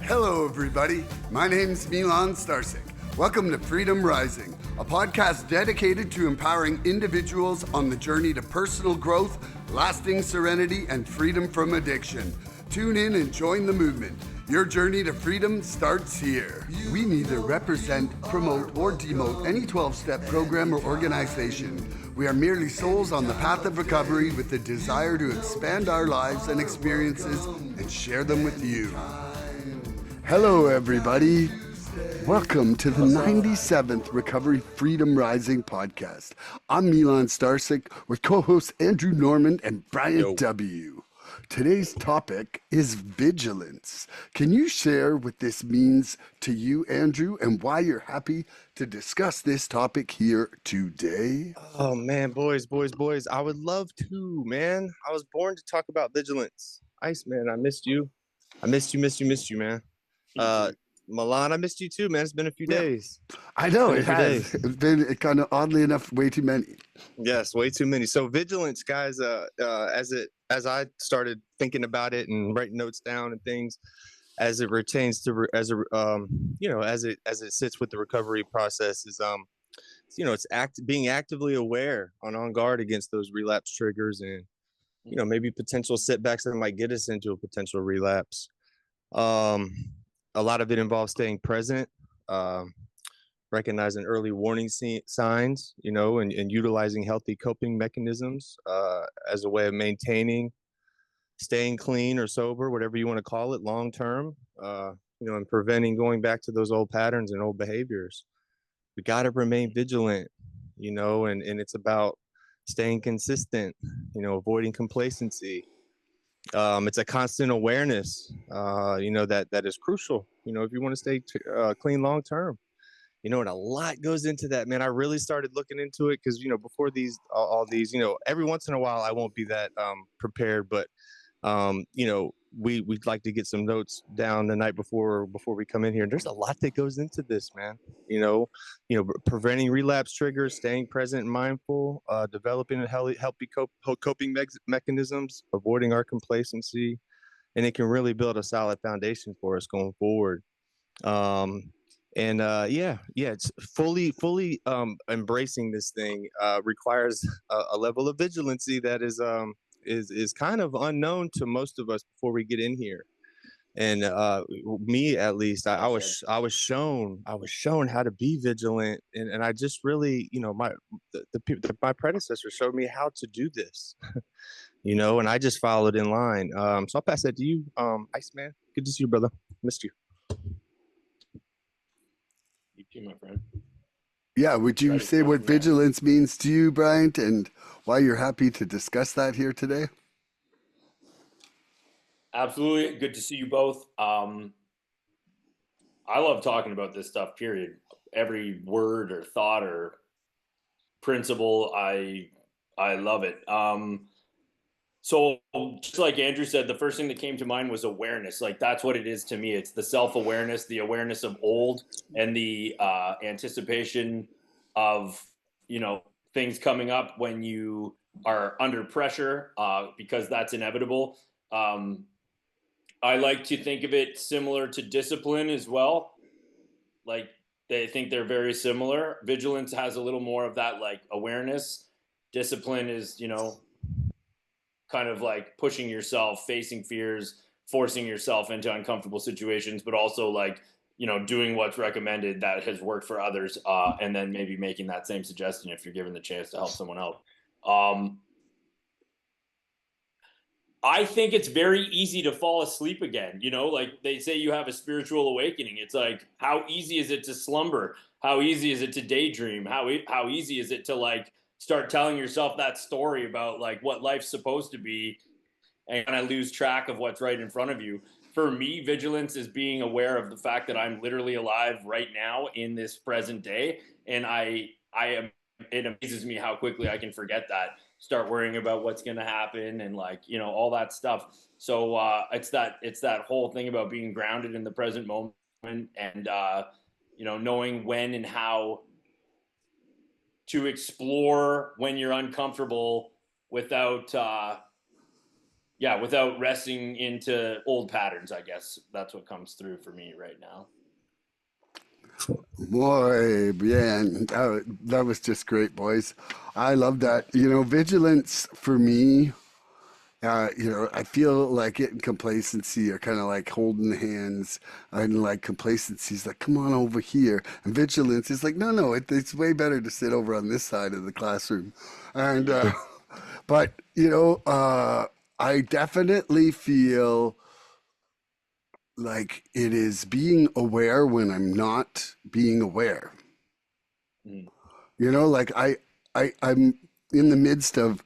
Hello, everybody. My name's Milan Starcic. Welcome to Freedom Rising, a podcast dedicated to empowering individuals on the journey to personal growth, lasting serenity, and freedom from addiction. Tune in and join the movement. Your journey to freedom starts here. We neither represent, promote, or demote any 12-step program or organization. We are merely souls on the path of recovery with the desire to expand our lives and experiences and share them with you. Hello, everybody. Welcome to the 97th Recovery Freedom Rising podcast. I'm Milan Starcic with co-hosts Andrew Norman and Bryant W. Today's topic is vigilance. Can you share what this means to you, Andrew, and why you're happy to discuss this topic here today? Oh, man, boys. I would love to, man. I was born to talk about vigilance. Iceman, I missed you. I missed you, man. Milan, I missed you too, man. It's been a few days. I know it has. It's been kind of oddly enough way too many. Yes, way too many. So vigilance, guys. As I started thinking about it and writing notes down and things, as it pertains to as it sits with the recovery process, is it's being actively aware on guard against those relapse triggers and maybe potential setbacks that might get us into a potential relapse. A lot of it involves staying present, recognizing early warning signs, and utilizing healthy coping mechanisms as a way of maintaining, staying clean or sober, whatever you want to call it, long term, and preventing going back to those old patterns and old behaviors. We got to remain vigilant, and it's about staying consistent, avoiding complacency. It's a constant awareness, that is crucial, if you want to stay clean long term, and a lot goes into that, man. I really started looking into it because, before all these, every once in a while I won't be that prepared, but, we'd like to get some notes down the night before we come in here. And there's a lot that goes into this, man. Preventing relapse triggers, staying present and mindful, developing healthy coping mechanisms, avoiding our complacency, and it can really build a solid foundation for us going forward. It's fully embracing this thing requires a level of vigilancy that is kind of unknown to most of us before we get in here. And me, at least, I was shown how to be vigilant, and I just really, my predecessor showed me how to do this, and I just followed in line. So I'll pass that to you, Iceman. Good to see you, brother. Missed you. You too, my friend. Yeah, would you say what vigilance means to you, Bryant, and why you're happy to discuss that here today? Absolutely. Good to see you both. I love talking about this stuff, period. Every word or thought or principle, I love it. So just like Andrew said, the first thing that came to mind was awareness. Like, that's what it is to me. It's the self-awareness, the awareness of old, and the anticipation of, things coming up when you are under pressure, because that's inevitable. I like to think of it similar to discipline as well. Like, they think they're very similar. Vigilance has a little more of that, like, awareness. Discipline is, kind of like pushing yourself, facing fears, forcing yourself into uncomfortable situations, but also like, doing what's recommended that has worked for others, and then maybe making that same suggestion if you're given the chance to help someone else. I think it's very easy to fall asleep again. Like they say, you have a spiritual awakening. It's like, how easy is it to slumber? How easy is it to daydream? How easy is it to like start telling yourself that story about like what life's supposed to be, and kind of lose track of what's right in front of you? For me, vigilance is being aware of the fact that I'm literally alive right now in this present day, and it amazes me how quickly I can forget that, start worrying about what's going to happen, and like, all that stuff. So it's that whole thing about being grounded in the present moment, and knowing when and how to explore when you're uncomfortable without yeah, without resting into old patterns, I guess that's what comes through for me right now. Boy, bien. That was just great, boys. I love that. You know, vigilance for me, you know, I feel like it and complacency are kind of like holding hands, and like complacency is like, come on over here. And vigilance is like, no, no, it's way better to sit over on this side of the classroom. And, but, you know, I definitely feel like it is being aware when I'm not being aware. Mm. You know, like I'm in the midst of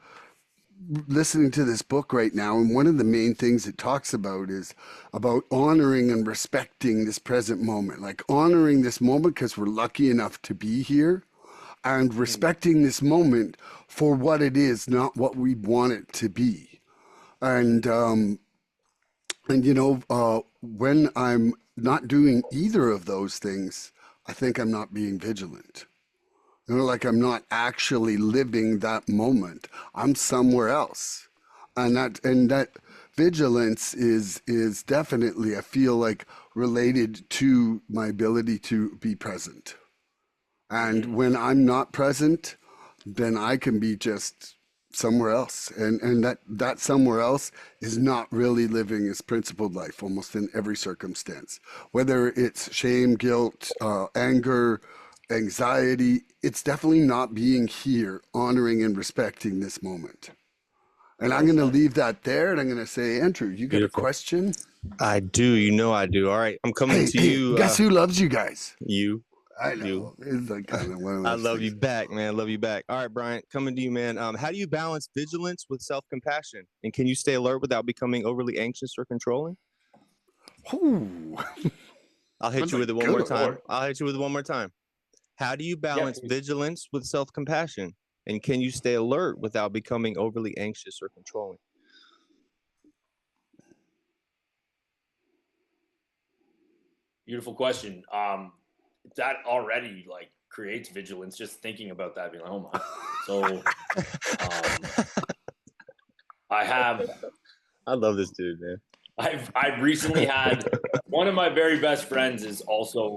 listening to this book right now, and one of the main things it talks about is about honoring and respecting this present moment, like honoring this moment because we're lucky enough to be here, and respecting this moment for what it is, not what we want it to be. And you know, when I'm not doing either of those things, I think I'm not being vigilant. You know, like I'm not actually living that moment. I'm somewhere else. And that vigilance is definitely, I feel like, related to my ability to be present. And Mm-hmm. when I'm not present, then I can be just somewhere else. And that somewhere else is not really living his principled life almost in every circumstance. Whether it's shame, guilt, anger, anxiety, it's definitely not being here, honoring and respecting this moment. And I'm Well going to said. leave that there, and I'm going to say, Andrew, you got a Beautiful. question? I do. You know I do. All right. I'm coming Hey, to hey, you. guess who loves you guys? You. I You. know. It's like kind of one of I those love you things. back, man. Love you back. All right, Bryant, coming to you, man. How do you balance vigilance with self-compassion? And can you stay alert without becoming overly anxious or controlling? Ooh, I'll hit that's you a with it one good more one. time. I'll hit you with it one more time. How do you Yeah, balance please. vigilance with self-compassion? And can you stay alert without becoming overly anxious or controlling? Beautiful question. That already like creates vigilance just thinking about that, being like, oh my. So I have I love this dude, man. I've recently had one of my very best friends is also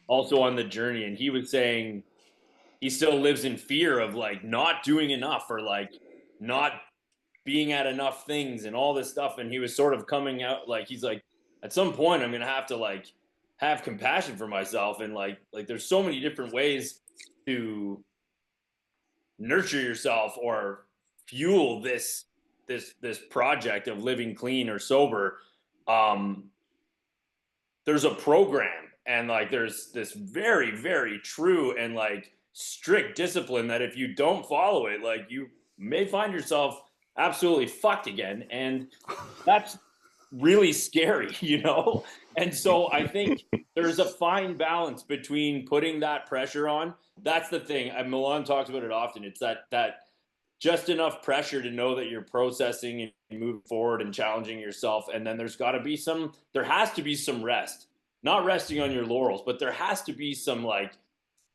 on the journey, and he was saying he still lives in fear of like not doing enough or like not being at enough things and all this stuff. And he was sort of coming out like he's like, at some point I'm gonna have to like have compassion for myself, and like there's so many different ways to nurture yourself or fuel this project of living clean or sober. um there's a program, and like there's this very very true and like strict discipline that if you don't follow it, like you may find yourself absolutely fucked again, and that's really scary, you know? And so I think there's a fine balance between putting that pressure on. That's the thing. Milan talks about it often. It's that just enough pressure to know that you're processing and moving forward and challenging yourself. And then there has to be some rest. Not resting on your laurels, but there has to be some like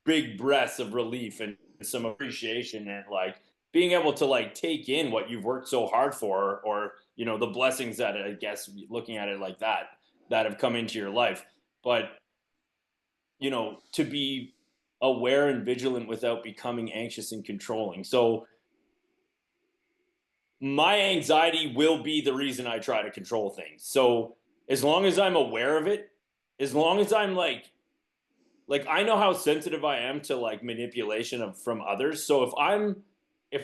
big breaths of relief and some appreciation, and like being able to like take in what you've worked so hard for, or you know, the blessings that, I guess, looking at it like that have come into your life. But you know, to be aware and vigilant without becoming anxious and controlling. So my anxiety will be the reason I try to control things. So as long as I'm aware of it, as long as I'm like I know how sensitive I am to like manipulation of from others. So if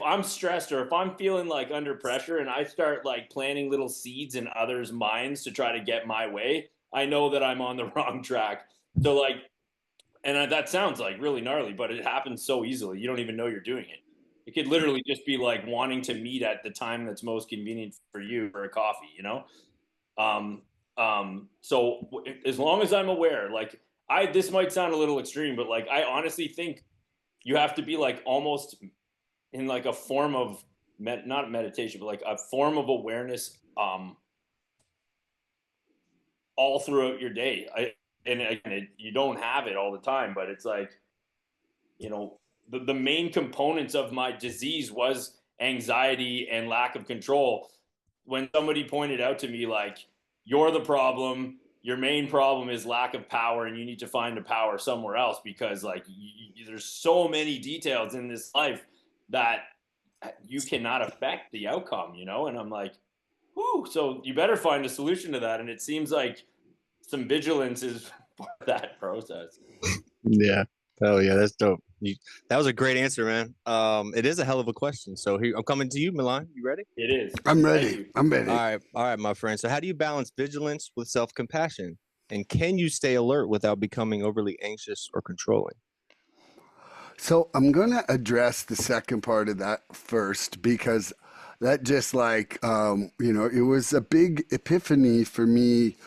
I'm stressed or if I'm feeling like under pressure and I start like planting little seeds in others' minds to try to get my way, I know that I'm on the wrong track. So like, and that sounds like really gnarly, but it happens so easily. You don't even know you're doing it. It could literally just be like wanting to meet at the time that's most convenient for you for a coffee, you know? Um, so as long as I'm aware, like this might sound a little extreme, but like I honestly think you have to be like almost in like a form of not meditation, but like a form of awareness, all throughout your day. And again, you don't have it all the time, but it's like, you know, the main components of my disease was anxiety and lack of control. when somebody pointed out to me, like, you're the problem, your main problem is lack of power, and you need to find the power somewhere else, because like there's so many details in this life that you cannot affect the outcome, and I'm like, whoo, so you better find a solution to that. And it seems like some vigilance is part of that process. Yeah. Oh yeah, that's dope. That was a great answer, man. It is a hell of a question. So here, I'm coming to you, Milan. You ready? It is. I'm Thank ready. you. I'm ready. All right, my friend. So how do you balance vigilance with self-compassion? And can you stay alert without becoming overly anxious or controlling? So I'm going to address the second part of that first, because that just it was a big epiphany for me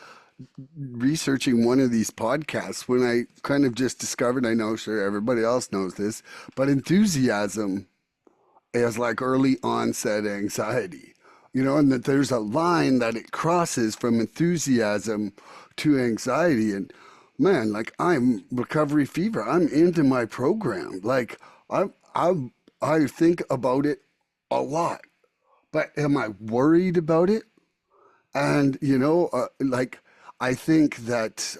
researching one of these podcasts when I kind of just discovered, I know, sure, everybody else knows this, but enthusiasm is like early onset anxiety, and that there's a line that it crosses from enthusiasm to anxiety. And man, like I'm recovery fever. I'm into my program. Like I think about it a lot, but am I worried about it? And like I think that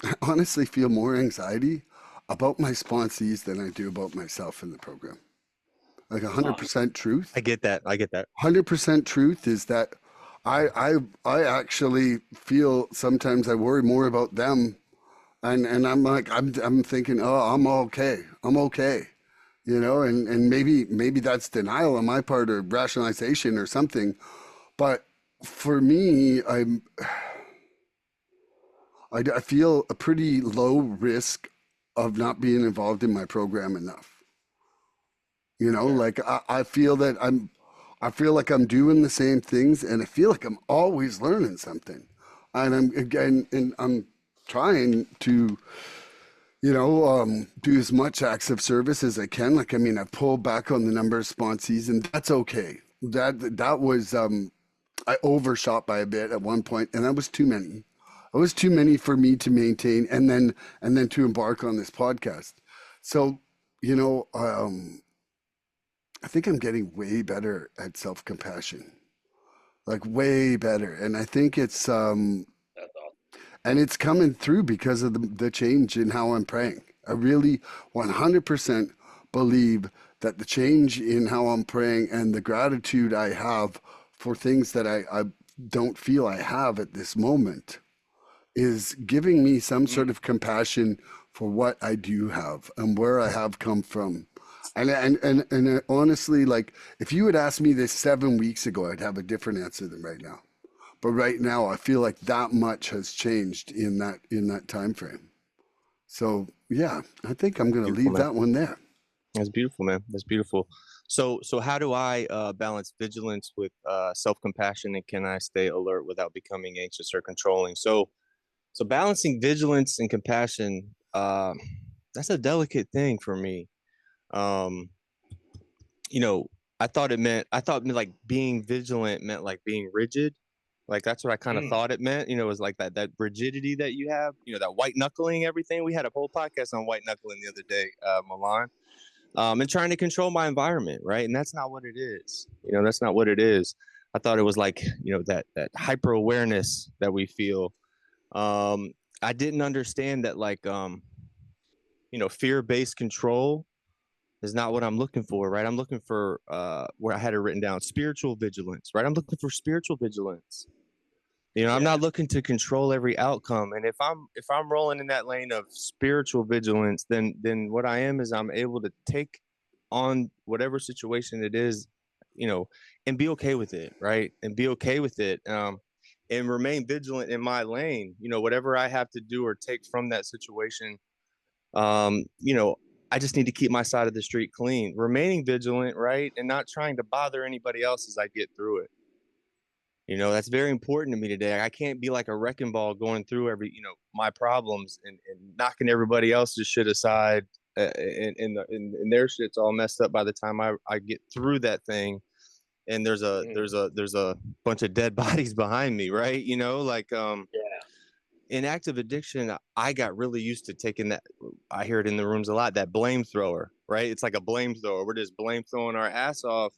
I honestly feel more anxiety about my sponsees than I do about myself in the program. Like Huh. 100% truth. I get that. 100% truth is that I actually feel sometimes I worry more about them, and I'm like I'm thinking, oh, I'm okay. I'm okay. And maybe that's denial on my part or rationalization or something. But for me, I feel a pretty low risk of not being involved in my program enough. Fair. Like I feel that I feel like I'm doing the same things, and I feel like I'm always learning something. And I'm trying to, do as much acts of service as I can. Like, I mean, I've pulled back on the number of sponsees, and that's okay. That was, I overshot by a bit at one point, and that was too many. It was too many for me to maintain, and then to embark on this podcast. So, you know, um, I think I'm getting way better at self compassion, like way better. And I think That's awesome. and it's coming through because of the change in how I'm praying. I really 100% believe that the change in how I'm praying and the gratitude I have for things that I don't feel I have at this moment is giving me some Mm. sort of compassion for what I do have and where I have come from. And honestly, like if you had asked me this 7 weeks ago, I'd have a different answer than right now. But right now, I feel like that much has changed in that time frame. So yeah, I think I'm gonna Beautiful, leave man. that one there. That's beautiful, man. That's beautiful. So how do I balance vigilance with self-compassion, and can I stay alert without becoming anxious or controlling? So balancing vigilance and compassion, that's a delicate thing for me. Um, you know, I thought like being vigilant meant like being rigid. Like that's what I kind of Mm. thought it meant. It was like that rigidity that you have, that white knuckling everything. We had a whole podcast on white knuckling the other day, Milan. And trying to control my environment, right? And that's not what it is. That's not what it is. I thought it was like, that hyper awareness that we feel. Um, I didn't understand that like fear-based control is not what I'm looking for, right? I'm looking for where I had it written down, spiritual vigilance, right? I'm looking for spiritual vigilance. I'm Yeah. not looking to control every outcome. And if I'm rolling in that lane of spiritual vigilance, then what I am is I'm able to take on whatever situation it is, and be okay with it, right? And be okay with it. And remain vigilant in my lane, whatever I have to do or take from that situation. Um, you know, I just need to keep my side of the street clean, remaining vigilant, right? And not trying to bother anybody else as I get through it. That's very important to me today. I can't be like a wrecking ball going through my problems and knocking everybody else's shit aside. And their shit's all messed up by the time I get through that thing. And there's a Mm. there's a there's a bunch of dead bodies behind me, right? Like Yeah. in active addiction, I got really used to taking that. I hear it in the rooms a lot, that blame thrower, right? It's like a blame thrower. We're just blame throwing our ass off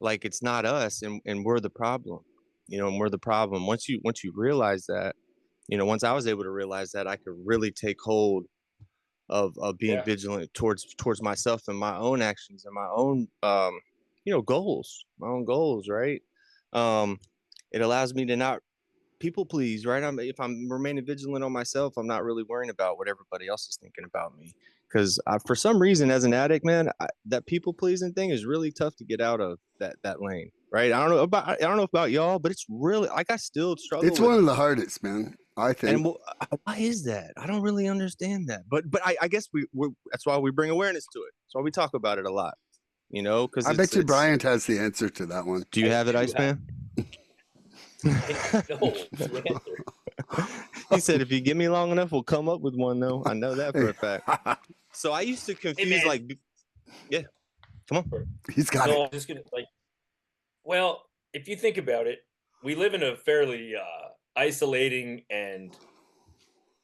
like it's not us, and we're the problem, and we're the problem. Once you realize that, once I was able to realize that, I could really take hold of being vigilant towards myself and my own actions and my own goals, right? It allows me to not people please, right? If I'm remaining vigilant on myself, I'm not really worrying about what everybody else is thinking about me. Because for some reason, as an addict, man, that people pleasing thing is really tough to get out of that lane, right? I don't know about y'all, but it's really like I still struggle. It's one of the hardest, man. I think. And why is that? I don't really understand that. But I guess we're that's why we bring awareness to it. That's why we talk about it a lot. Because I bet you Bryant has the answer to that one. Do you have it, Iceman? No, He said, if you give me long enough, we'll come up with one, though. I know that for a fact. So I used to confuse, yeah, come on. He's got it. I'm just going to, well, if you think about it, we live in a fairly isolating and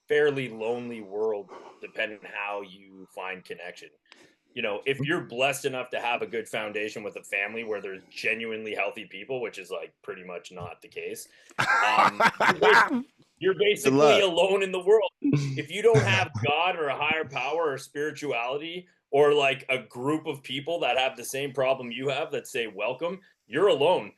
fairly lonely world, depending on how you find connection. If you're blessed enough to have a good foundation with a family where there's genuinely healthy people, which is pretty much not the case, you're basically alone in the world. If you don't have God or a higher power or spirituality or a group of people that have the same problem you have that say welcome, you're alone.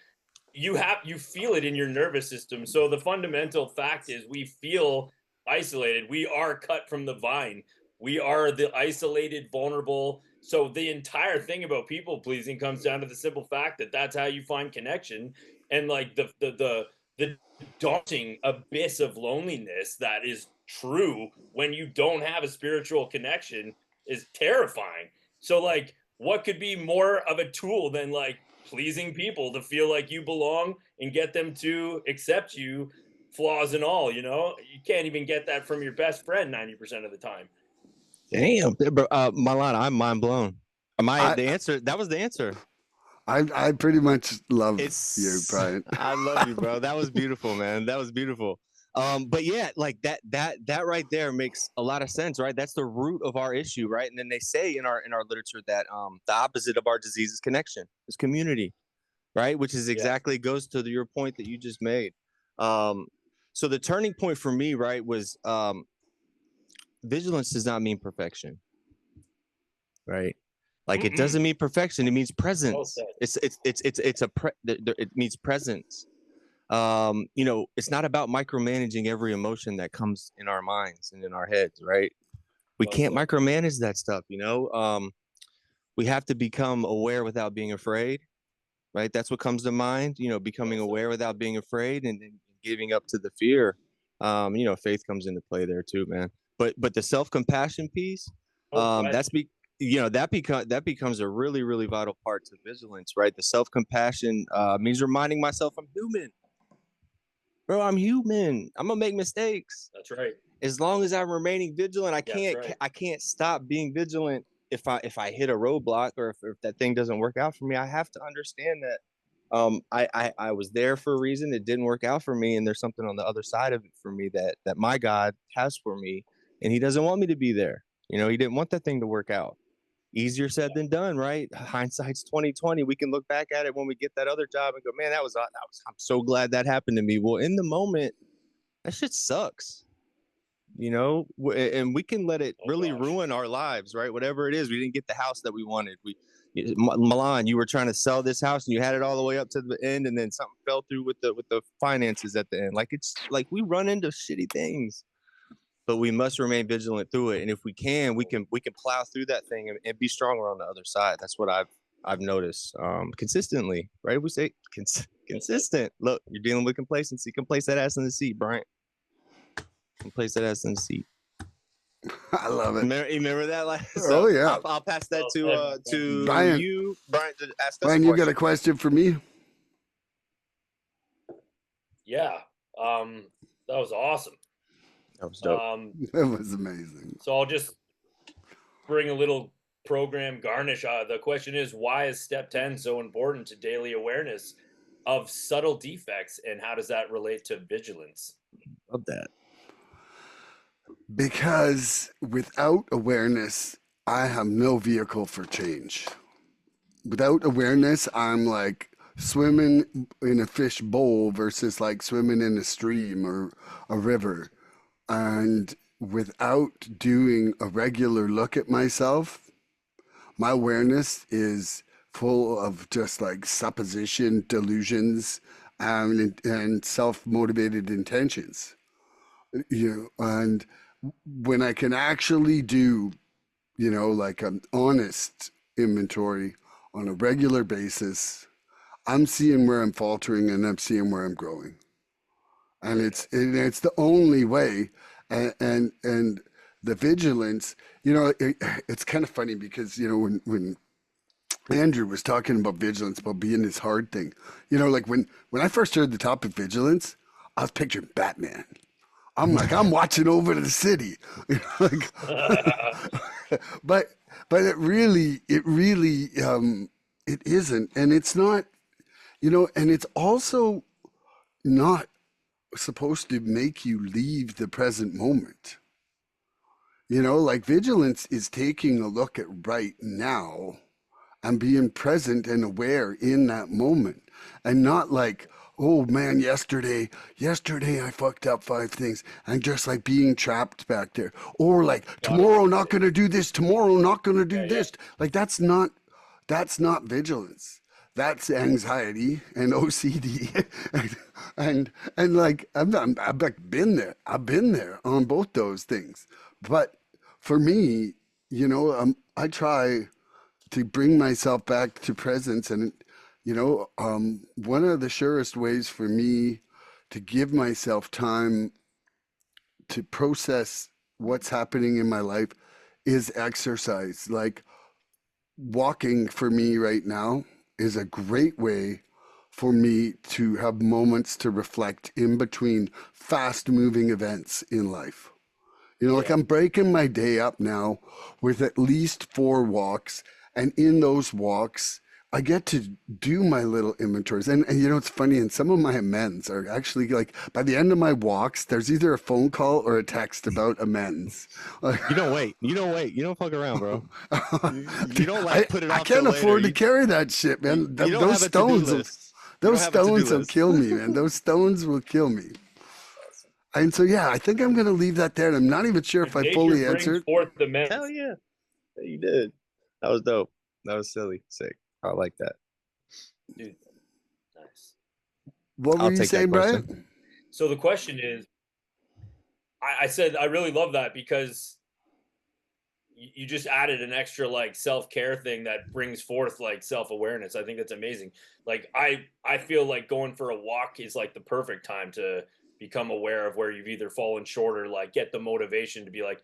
You feel it in your nervous system. So the fundamental fact is we feel isolated. We are cut from the vine. We are the isolated, vulnerable. So the entire thing about people pleasing comes down to the simple fact that that's how you find connection. And the daunting abyss of loneliness that is true when you don't have a spiritual connection is terrifying. So what could be more of a tool than pleasing people to feel like you belong and get them to accept you, flaws and all? You can't even get that from your best friend 90% of the time. Damn, Milan, I'm mind blown. The answer? That was the answer. I pretty much love you, Bryant. I love you, bro. That was beautiful, man. That was beautiful. But yeah, that right there makes a lot of sense, right? That's the root of our issue, right? And then they say in our literature that the opposite of our disease is connection, is community, right? Which is exactly goes to your point that you just made. So the turning point for me, right, was vigilance does not mean perfection, right? It doesn't mean perfection. It means presence. It means presence. It's not about micromanaging every emotion that comes in our minds and in our heads, right? We can't micromanage that stuff. We have to become aware without being afraid, right? That's what comes to mind. Becoming aware without being afraid, and giving up to the fear. Faith comes into play there too, man. But the self-compassion piece, that becomes a really, really vital part to vigilance, right? The self-compassion means reminding myself I'm human. Bro, I'm human. I'm gonna make mistakes. That's right. As long as I'm remaining vigilant, I can't stop being vigilant if I hit a roadblock or if that thing doesn't work out for me. I have to understand that I was there for a reason. It didn't work out for me, and there's something on the other side of it for me that my God has for me, and He doesn't want me to be there. He didn't want that thing to work out. Easier said than done, right? Hindsight's 2020. We can look back at it when we get that other job and go, man, I'm so glad that happened to me. Well, in the moment, that shit sucks, and we can let it ruin our lives, right? Whatever it is, we didn't get the house that we wanted. Milan, you were trying to sell this house and you had it all the way up to the end, and then something fell through with the finances at the end. It's we run into shitty things. But we must remain vigilant through it, and if we can plow through that thing and be stronger on the other side. That's what I've noticed consistently, right? We say consistent. Look, you're dealing with complacency. Come place that ass in the seat, Bryant. Come place that ass in the seat. I love it. Remember that? So, yeah. I'll pass that to Brian, you, Bryant, to ask us. Brian, you got a question for me? Yeah, that was awesome. That was dope. That was amazing. So I'll just bring a little program garnish. The question is, why is step 10 so important to daily awareness of subtle defects, and how does that relate to vigilance? Love that. Because without awareness, I have no vehicle for change. Without awareness, I'm like swimming in a fish bowl versus like swimming in a stream or a river. And without doing a regular look at myself, my awareness is full of just like supposition, delusions, and self motivated intentions. And when I can actually do, like an honest inventory on a regular basis, I'm seeing where I'm faltering and I'm seeing where I'm growing. And it's the only way. And the vigilance, it's kind of funny because, when Andrew was talking about vigilance, about being this hard thing, like when I first heard the topic vigilance, I was picturing Batman. I'm like, I'm watching over the city. Like, but it really it isn't, and it's not, and it's also not supposed to make you leave the present moment. Like vigilance is taking a look at right now and being present and aware in that moment, and not like, oh man, yesterday I fucked up five things, and just like being trapped back there, or like tomorrow not going to do this, tomorrow not going to do Yeah. this. Like that's not vigilance. That's anxiety and OCD. And like I've like I've been there on both those things. But for me, I try to bring myself back to presence. And one of the surest ways for me to give myself time to process what's happening in my life is exercise. Like walking for me right now is a great way for me to have moments to reflect in between fast moving events in life. Like Yeah. I'm breaking my day up now with at least 4 walks. And in those walks, I get to do my little inventories. And it's funny, and some of my amends are actually like by the end of my walks, there's either a phone call or a text about amends. You don't wait. You don't wait. You don't fuck around, bro. You don't I, like put it I off till can't later. afford to carry that shit, man. You don't Those have a to-do stones will, list. You don't those have a to-do stones will list. kill me, man. Those stones will kill me. And so, yeah, I think I'm going to leave that there. And I'm not even sure if I Nature fully brings answered. forth the men. Hell yeah. You did. That was dope. That was silly. Sick. I like that. Dude, nice. What were I'll you take that saying, question. Bryant? So the question is, I said I really love that because you just added an extra like self-care thing that brings forth like self-awareness. I think that's amazing. Like I feel like going for a walk is like the perfect time to become aware of where you've either fallen short or like get the motivation to be like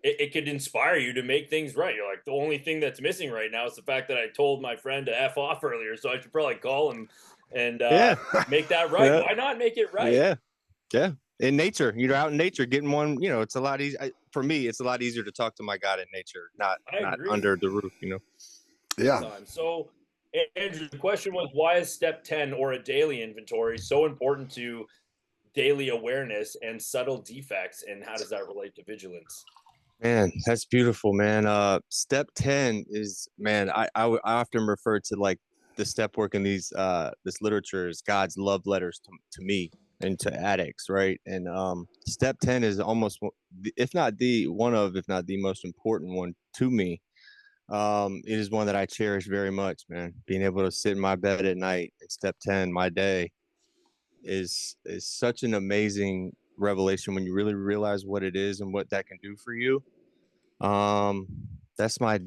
it could inspire you to make things right. You're like, the only thing that's missing right now is the fact that I told my friend to F off earlier, so I should probably call him and Yeah. make that right. Yeah. Why not make it right? Yeah. Yeah. In nature, you're out in nature getting one, it's a lot easier. For me, it's a lot easier to talk to my God in nature, not I agree. under the roof, Yeah. Time. So, Andrew, the question was, why is step 10 or a daily inventory so important to daily awareness and subtle defects, and how does that relate to vigilance? Man, that's beautiful, man. Step 10 is, man, I often refer to like the step work in this literature as God's love letters to me and to addicts, right? And step 10 is almost, if not the most important one to me. It is one that I cherish very much, man. Being able to sit in my bed at night and step 10 my day is such an amazing revelation when you really realize what it is and what that can do for you. um that's my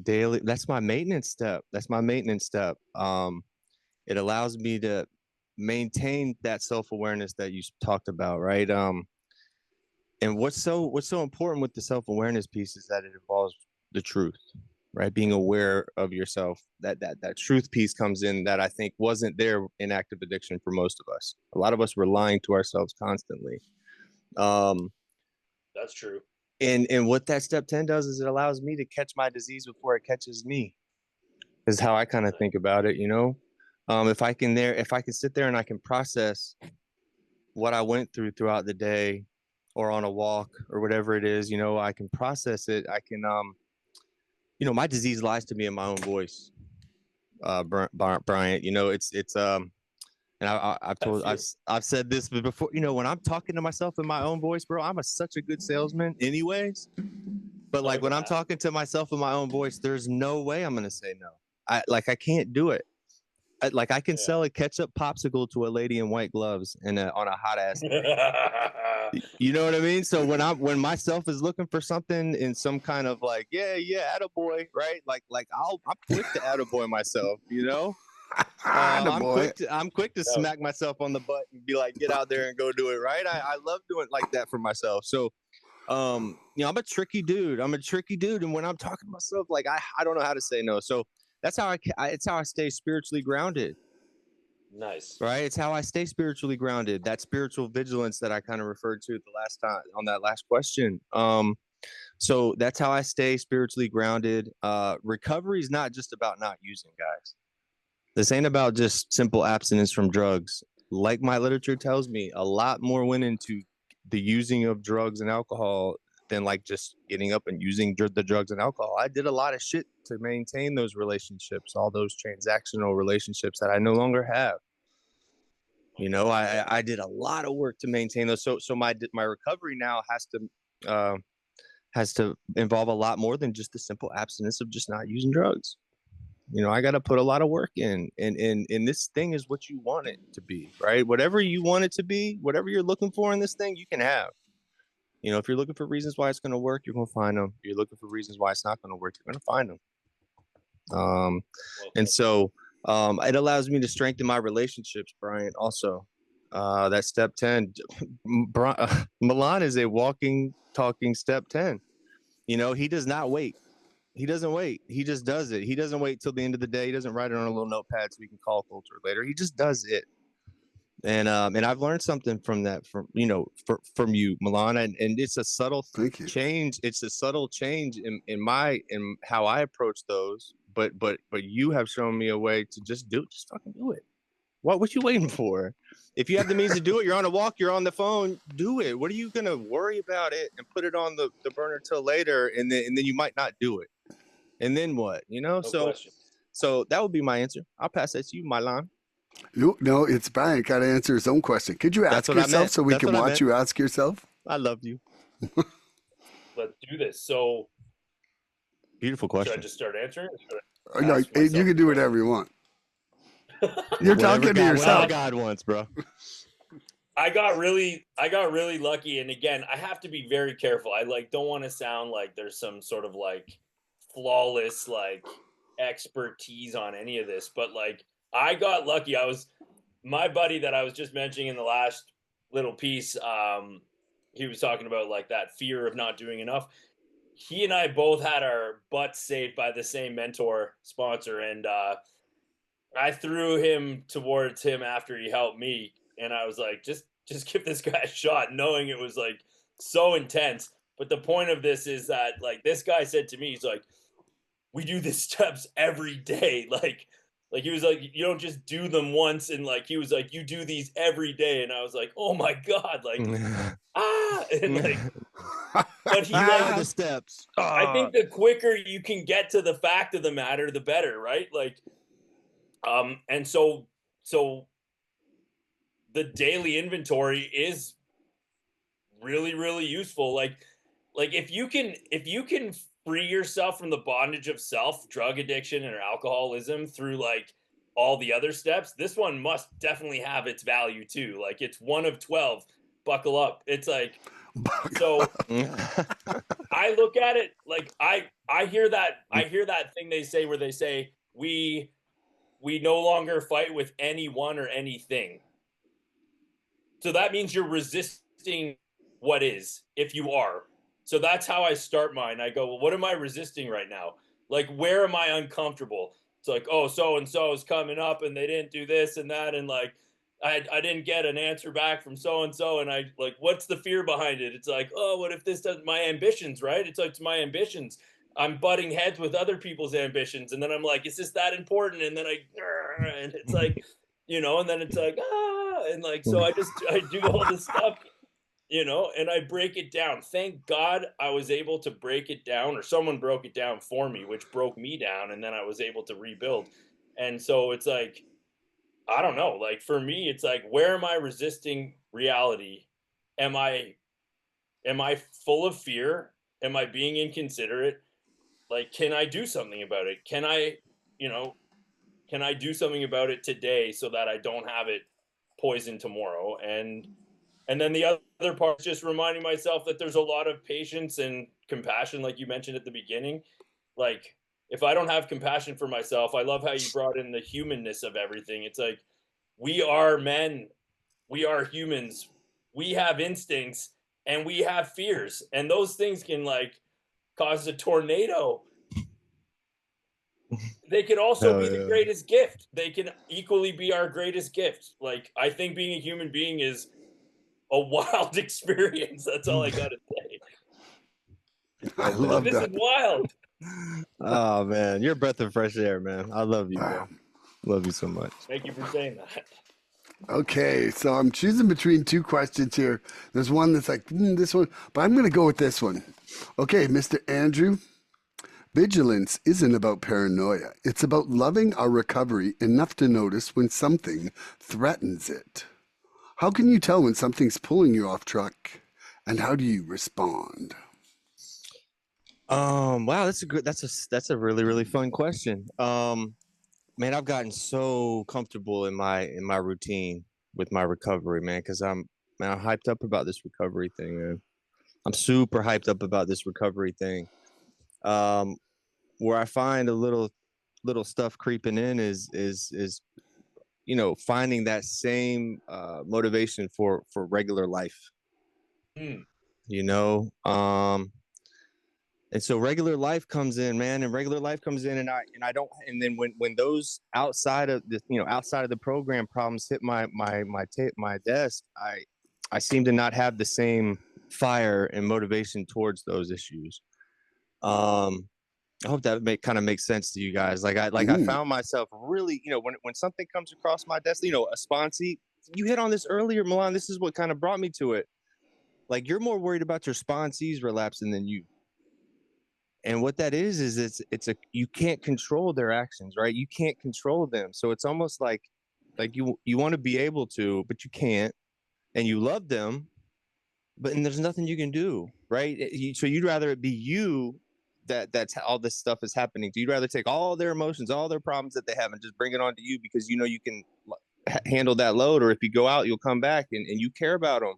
maintenance step. It allows me to maintain that self-awareness that you talked about, right? And what's so important with the self-awareness piece is that it involves the truth, right? Being aware of yourself. That truth piece comes in that I think wasn't there in active addiction for most of us. A lot of us were lying to ourselves constantly. um That's true. and what that step 10 does is it allows me to catch my disease before it catches me, is how I kind of think about it. If I can sit there and I can process what I went through throughout the day, or on a walk or whatever it is, I can process it. I can, my disease lies to me in my own voice. Bryant, and I've said this before, when I'm talking to myself in my own voice, bro, I'm such a good salesman anyways. But like when I'm talking to myself in my own voice, there's no way I'm going to say no. I can't do it. I can sell a ketchup popsicle to a lady in white gloves and on a hot ass day. You know what I mean? So when myself is looking for something in some kind of like, attaboy, right? I'm quick to attaboy myself, I'm quick to smack myself on the butt and be like, get out there and go do it, right? I love doing like that for myself. So I'm a tricky dude. And when I'm talking to myself, like I don't know how to say no. So that's how it's how I stay spiritually grounded. Nice. Right? It's how I stay spiritually grounded. That spiritual vigilance that I kind of referred to the last time on that last question. So that's how I stay spiritually grounded. Recovery is not just about not using, guys. This ain't about just simple abstinence from drugs. Like my literature tells me, a lot more went into the using of drugs and alcohol than like just getting up and using the drugs and alcohol. I did a lot of shit to maintain those relationships, all those transactional relationships that I no longer have. I did a lot of work to maintain those. So my recovery now has to involve a lot more than just the simple abstinence of just not using drugs. I got to put a lot of work in, and this thing is what you want it to be, right? Whatever you want it to be, whatever you're looking for in this thing, you can have. If you're looking for reasons why it's going to work, you're going to find them. If you're looking for reasons why it's not going to work, you're going to find them. And so it allows me to strengthen my relationships, Bryant. Also, that step 10, Milan is a walking, talking step 10. He does not wait. He doesn't wait. He just does it. He doesn't wait till the end of the day. He doesn't write it on a little notepad so he can call Coulter later. He just does it. And I've learned something from that, from you, Milan, and it's a subtle change. It's a subtle change in how I approach those. But you have shown me a way to just fucking do it. What you waiting for? If you have the means to do it, you're on a walk, you're on the phone, do it. What are you gonna worry about it and put it on the burner till later, and then you might not do it, and then what? So that would be my answer. I'll pass that to you, Milan. No, it's Brian. Got to answer his own question. Could you ask yourself so we can watch you ask yourself? I love you. Let's do this. So, beautiful question. Should I just start answering? No, you can do whatever you want. You're talking to yourself. God wants, bro. I got really lucky, and again, I have to be very careful. I don't want to sound like there's some sort of flawless expertise on any of this, but I got lucky. My buddy that I was just mentioning in the last little piece, he was talking about that fear of not doing enough. He and I both had our butts saved by the same mentor sponsor, and I threw him towards him after he helped me, and I was like, just give this guy a shot, knowing it was so intense. But the point of this is that this guy said to me, he's like, we do these steps every day. He was like, you don't just do them once, and he was like, you do these every day, and I was like, oh my god, and but he the steps. I think the quicker you can get to the fact of the matter, the better, right? And so the daily inventory is really, really useful. If you can free yourself from the bondage of self, drug addiction, or alcoholism through all the other steps, this one must definitely have its value too. It's one of 12. Buckle up. It's so I look at it I hear that thing they say where they say we no longer fight with anyone or anything. So that means you're resisting what is, if you are. So that's how I start mine. I go, well, what am I resisting right now? Where am I uncomfortable? It's oh, so-and-so is coming up and they didn't do this and that. And I didn't get an answer back from so-and-so. And I what's the fear behind it? It's oh, what if this doesn't, my ambitions, right? It's my ambitions. I'm butting heads with other people's ambitions. And then I'm is this that important? And then and it's and then it's and so I do all this stuff. and I break it down. Thank God I was able to break it down, or someone broke it down for me, which broke me down, and then I was able to rebuild. And so it's like, I don't know, like for me, it's like, where am I resisting reality? Am I am I full of fear? Am I being inconsiderate? Like, can I do something about it? You know, can I do something about it today so that I don't have it poison tomorrow? And then the other part is just reminding myself that there's a lot of patience and compassion, like you mentioned at the beginning. Like, if I don't have compassion for myself, I love how you brought in the humanness of everything. It's like, we are men, we are humans, we have instincts, and we have fears, and those things can like cause a tornado. They can also Hell be the yeah. greatest gift. They can equally be our greatest gift. Like, I think being a human being is a wild experience. That's all I gotta say. I love This is that. wild. Oh man, you're a breath of fresh air, man. I love you, bro. Love you so much. Thank you for saying that. Okay, so I'm choosing between two questions here. There's one that's like, this one, but I'm going to go with this one. Okay, Mr. Andrew, vigilance isn't about paranoia. It's about loving our recovery enough to notice when something threatens it. How can you tell when something's pulling you off track, and how do you respond? Wow, that's a really, really fun question. Man, I've gotten so comfortable in my routine with my recovery, man, because I'm hyped up about this recovery thing, man. I'm super hyped up about this recovery thing. Um, where I find a little stuff creeping in is finding that same motivation for regular life. Mm. You know, and so regular life comes in, man, and regular life comes in, and I don't, and then when those outside of the outside of the program problems hit my desk, I seem to not have the same fire and motivation towards those issues. I hope that kind of makes sense to you guys. I found myself really, when something comes across my desk, a sponsee. You hit on this earlier, Milan. This is what kind of brought me to it. Like, you're more worried about your sponsees relapsing than you. And what that is you can't control their actions, right? You can't control them. So it's almost like you want to be able to, but you can't, and you love them, and there's nothing you can do, right? So you'd rather it be you that's all this stuff is happening to. You'd rather take all their emotions, all their problems that they have, and just bring it on to you because you can handle that load, or if you go out, you'll come back and you care about them.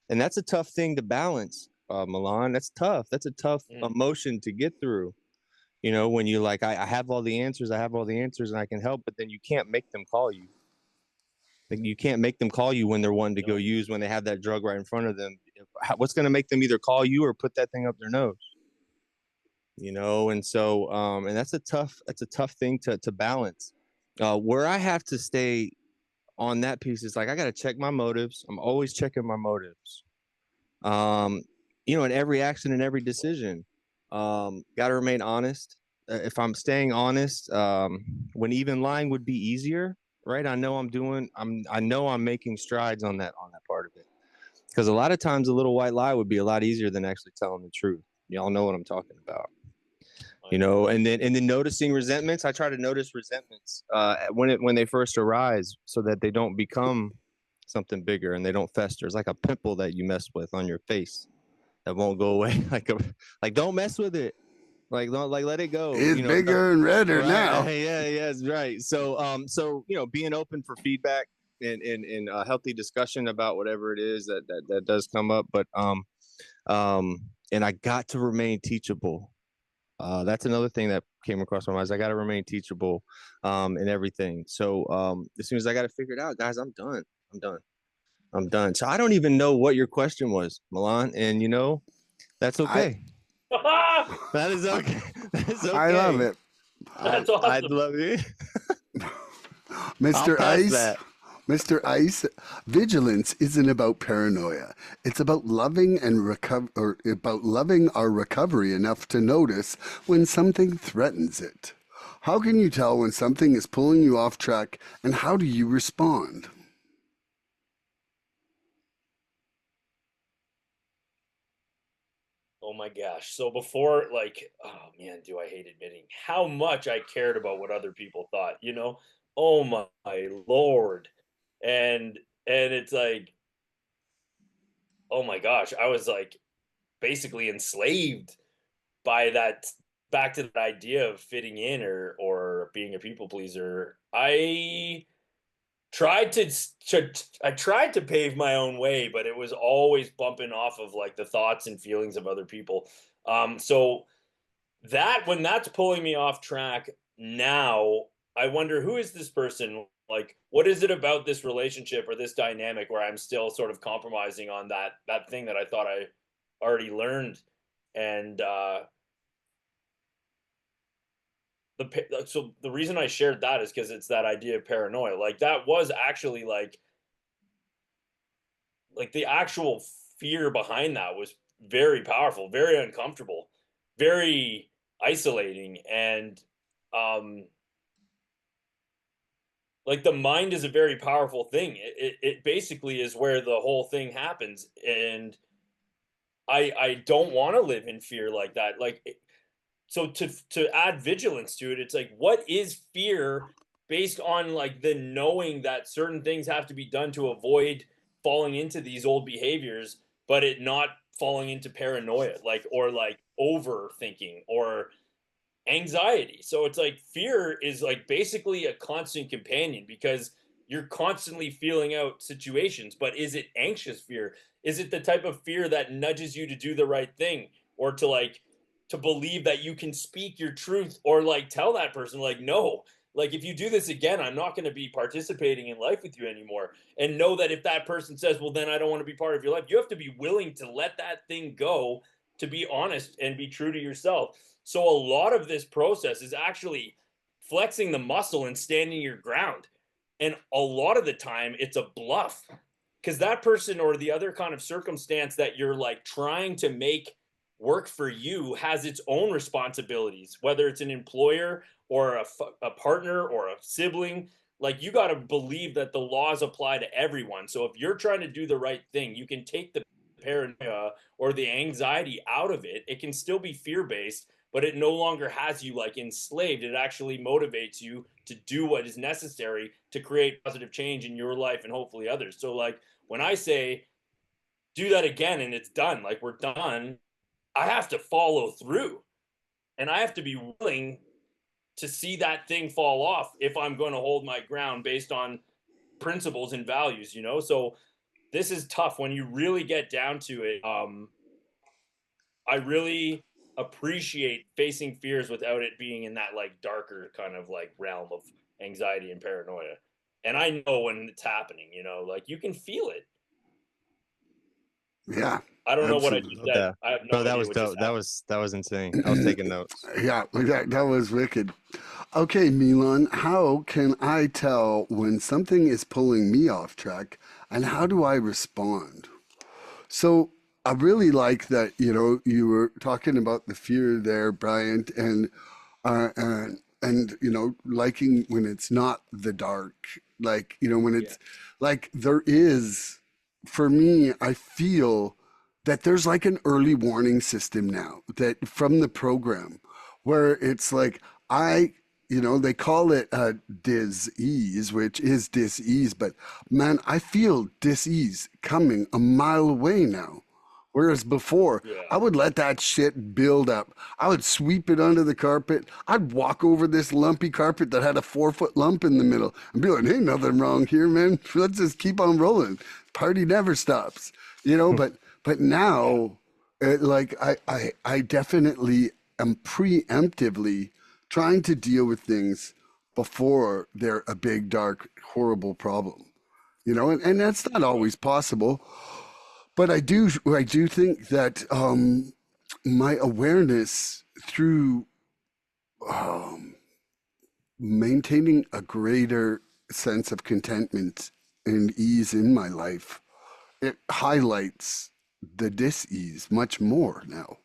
And that's a tough thing to balance, Milan. That's tough. That's a tough emotion to get through. When you like, I have all the answers, and I can help, but then you can't make them call you. Like, you can't make them call you when they're wanting to go use, when they have that drug right in front of them. What's going to make them either call you or put that thing up their nose? And so, and that's a tough thing to balance. Where I have to stay on that piece is like, I got to check my motives. I'm always checking my motives. In every action and every decision, got to remain honest. If I'm staying honest, when even lying would be easier, right? I know I'm making strides on that part of it. Because a lot of times a little white lie would be a lot easier than actually telling the truth. Y'all know what I'm talking about. And then noticing resentments. I try to notice resentments when they first arise, so that they don't become something bigger and they don't fester. It's like a pimple that you mess with on your face that won't go away. Like don't mess with it. Don't let it go. It's bigger and redder right? now. Yeah, right. So being open for feedback and healthy discussion about whatever it is that does come up. But and I got to remain teachable. That's another thing that came across my mind. Is I got to remain teachable in everything. So as soon as I got to figure it out, guys, I'm done. So I don't even know what your question was, Milan, and that's okay. That is okay. That's okay. I love it. That's awesome. I love it. Mr. Ice. Mr. Ice, vigilance isn't about paranoia. It's about loving our recovery enough to notice when something threatens it. How can you tell when something is pulling you off track, and how do you respond? Oh my gosh. So before, like, oh man, do I hate admitting how much I cared about what other people thought, you know? Oh my Lord. And it's like, oh my gosh, I was like basically enslaved by that, back to that idea of fitting in or being a people pleaser. Tried to, I tried to pave my own way, but it was always bumping off of like the thoughts and feelings of other people. So that, when that's pulling me off track now, I wonder, who is this person? Like, what is it about this relationship or this dynamic where I'm still sort of compromising on that thing that I thought I already learned? And so the reason I shared that is because it's that idea of paranoia. Like that was actually like the actual fear behind that was very powerful, very uncomfortable, very isolating, and um like the mind is a very powerful thing. It basically is where the whole thing happens, and I don't want to live in fear like that. Like so to add vigilance to it, it's like, what is fear based on like the knowing that certain things have to be done to avoid falling into these old behaviors, but it not falling into paranoia, like, or like overthinking or anxiety. So it's like fear is like basically a constant companion because you're constantly feeling out situations. But is it anxious fear? Is it the type of fear that nudges you to do the right thing or to like to believe that you can speak your truth or like tell that person like, no, like if you do this again, I'm not going to be participating in life with you anymore. And know that if that person says, well, then I don't want to be part of your life, you have to be willing to let that thing go, to be honest and be true to yourself. So a lot of this process is actually flexing the muscle and standing your ground. And a lot of the time it's a bluff because that person or the other kind of circumstance that you're like trying to make work for you has its own responsibilities, whether it's an employer or a partner or a sibling. Like you got to believe that the laws apply to everyone. So if you're trying to do the right thing, you can take the paranoia or the anxiety out of it. It can still be fear based, but it no longer has you like enslaved. It actually motivates you to do what is necessary to create positive change in your life and hopefully others. So like when I say do that again and it's done, like we're done, I have to follow through and I have to be willing to see that thing fall off if I'm going to hold my ground based on principles and values, you know? So this is tough when you really get down to it. I really appreciate facing fears without it being in that like darker kind of like realm of anxiety and paranoia. And I know when it's happening, you know, like you can feel it. Yeah, I don't know what I absolutely. just said. Yeah. I have no No, that idea was what dope. just happened. That was insane. I was taking notes. Yeah, that was wicked. Okay, Milan, how can I tell when something is pulling me off track and how do I respond? So I really like that, you were talking about the fear there, Bryant, and liking when it's not the dark, like, when Yeah. it's like there is, for me, I feel that there's like an early warning system now that from the program where it's like I they call it dis-ease, which is dis-ease, but man, I feel dis-ease coming a mile away now. Whereas before, Yeah. I would let that shit build up. I would sweep it under the carpet. I'd walk over this lumpy carpet that had a 4 foot lump in the middle and be like, hey, nothing wrong here, man. Let's just keep on rolling. Party never stops, but Yeah. now, like I definitely am preemptively trying to deal with things before they're a big, dark, horrible problem. And that's not Right. always possible. But I do think that my awareness through um, maintaining a greater sense of contentment and ease in my life, it highlights the dis-ease much more now.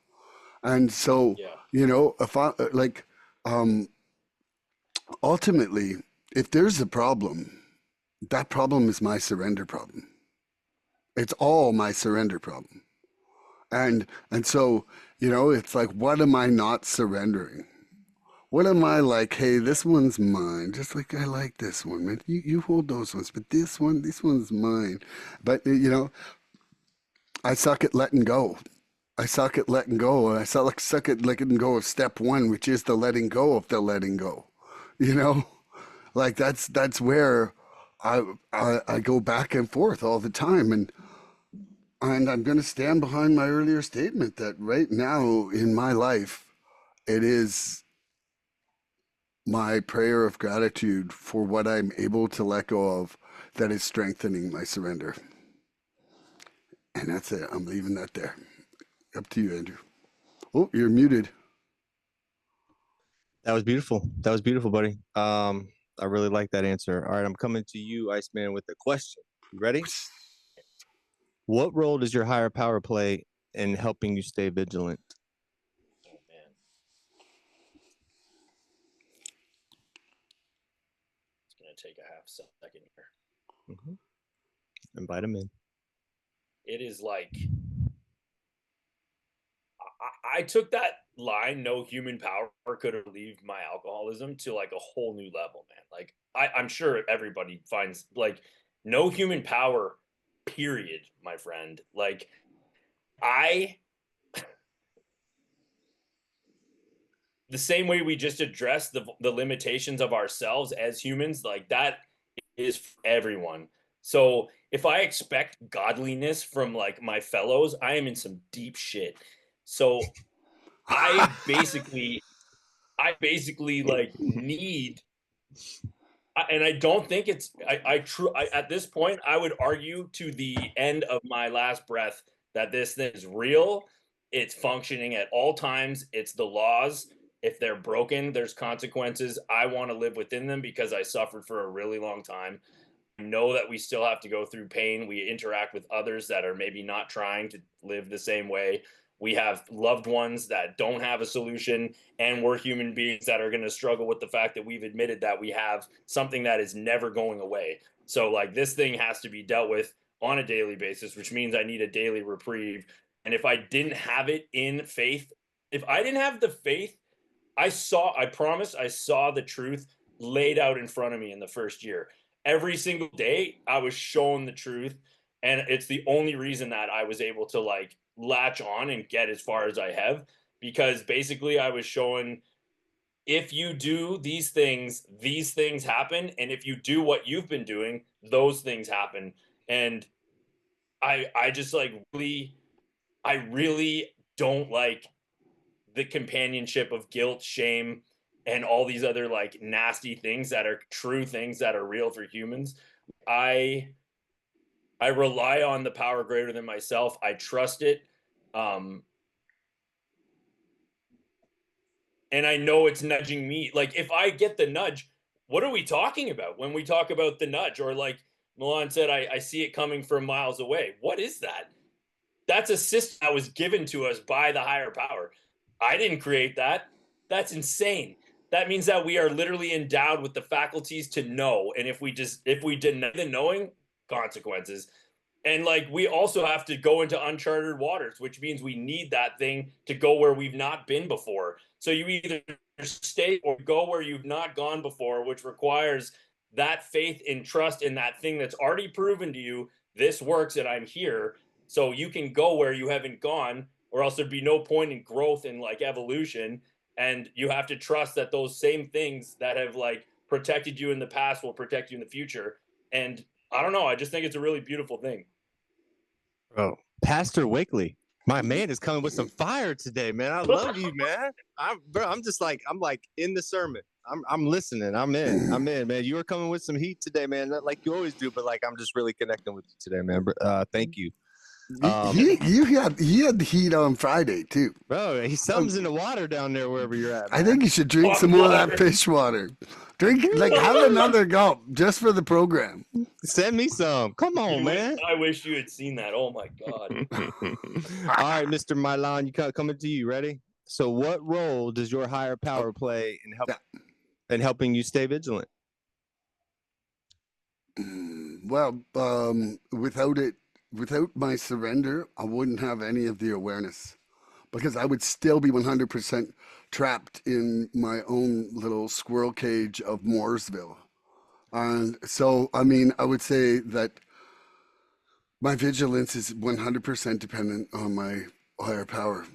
And so, Yeah. if I like, um, ultimately, if there's a problem, that problem is my surrender problem. It's all my surrender problem. And so, it's like, what am I not surrendering? What am I like, hey, this one's mine. Just like I like this one, man. You hold those ones, but this one's mine. But I suck at letting go. I suck at letting go. And I suck at letting go of step one, which is the letting go of the letting go. You know? Like that's where I go back and forth all the time. And I'm gonna stand behind my earlier statement that right now in my life, it is my prayer of gratitude for what I'm able to let go of that is strengthening my surrender. And that's it. I'm leaving that there. Up to you, Andrew. Oh, you're muted. That was beautiful. That was beautiful, buddy. I really like that answer. All right, I'm coming to you, Iceman, with a question. You ready? What role does your higher power play in helping you stay vigilant? Oh man, it's gonna take a half second here. Invite him in. It is like I took that line, no human power could relieve my alcoholism, to like a whole new level, man. Like I'm sure everybody finds like no human power, period, my friend. Like I the same way we just address the limitations of ourselves as humans, like that is for everyone. So if I expect godliness from like my fellows, I am in some deep shit. So I basically like need, and I don't think it's at this point I would argue to the end of my last breath that this thing is real. It's functioning at all times. It's the laws. If they're broken, there's consequences. I want to live within them because I suffered for a really long time. Know that we still have to go through pain. We interact with others that are maybe not trying to live the same way. We have loved ones that don't have a solution, and we're human beings that are going to struggle with the fact that we've admitted that we have something that is never going away. So, like, this thing has to be dealt with on a daily basis, which means I need a daily reprieve. And if I didn't have it in faith, if I didn't have the faith, I promise, I saw the truth laid out in front of me in the first year. Every single day, I was shown the truth. And it's the only reason that I was able to like latch on and get as far as I have, because basically I was shown, if you do these things happen. And if you do what you've been doing, those things happen. And I just like I really don't like the companionship of guilt, shame, and all these other like nasty things that are true things that are real for humans. I I rely on the power greater than myself. I trust it. Um and I know it's nudging me. Like if I get the nudge, what are we talking about when we talk about the nudge? Or like Milan said, I see it coming from miles away. What is that? That's a system that was given to us by the higher power. I didn't create that. That's insane. That means that we are literally endowed with the faculties to know. And if we deny the knowing, consequences. And like we also have to go into uncharted waters, which means we need that thing to go where we've not been before. So you either stay or go where you've not gone before, which requires that faith and trust in that thing that's already proven to you, this works and I'm here. So you can go where you haven't gone, or else there'd be no point in growth and like evolution. And you have to trust that those same things that have like protected you in the past will protect you in the future. And I don't know, I just think it's a really beautiful thing. Bro, Pastor Wakely, my man is coming with some fire today, man. I love you, man. I'm just like, I'm like in the sermon. I'm listening. I'm in, man. You are coming with some heat today, man. Not like you always do, but like I'm just really connecting with you today, man. Thank you. He had the heat on Friday too. Bro, something's in the water down there wherever you're at, man. I think you should drink some more of that fish water. Have another gulp just for the program. Send me some. Come on, man. I wish you had seen that. Oh my God. All right, Mr. Milan, coming to you. Ready? So what role does your higher power play in helping you stay vigilant? Well, without it, without my surrender, I wouldn't have any of the awareness because I would still be 100% trapped in my own little squirrel cage of Mooresville. And so, I mean, I would say that my vigilance is 100% dependent on my higher power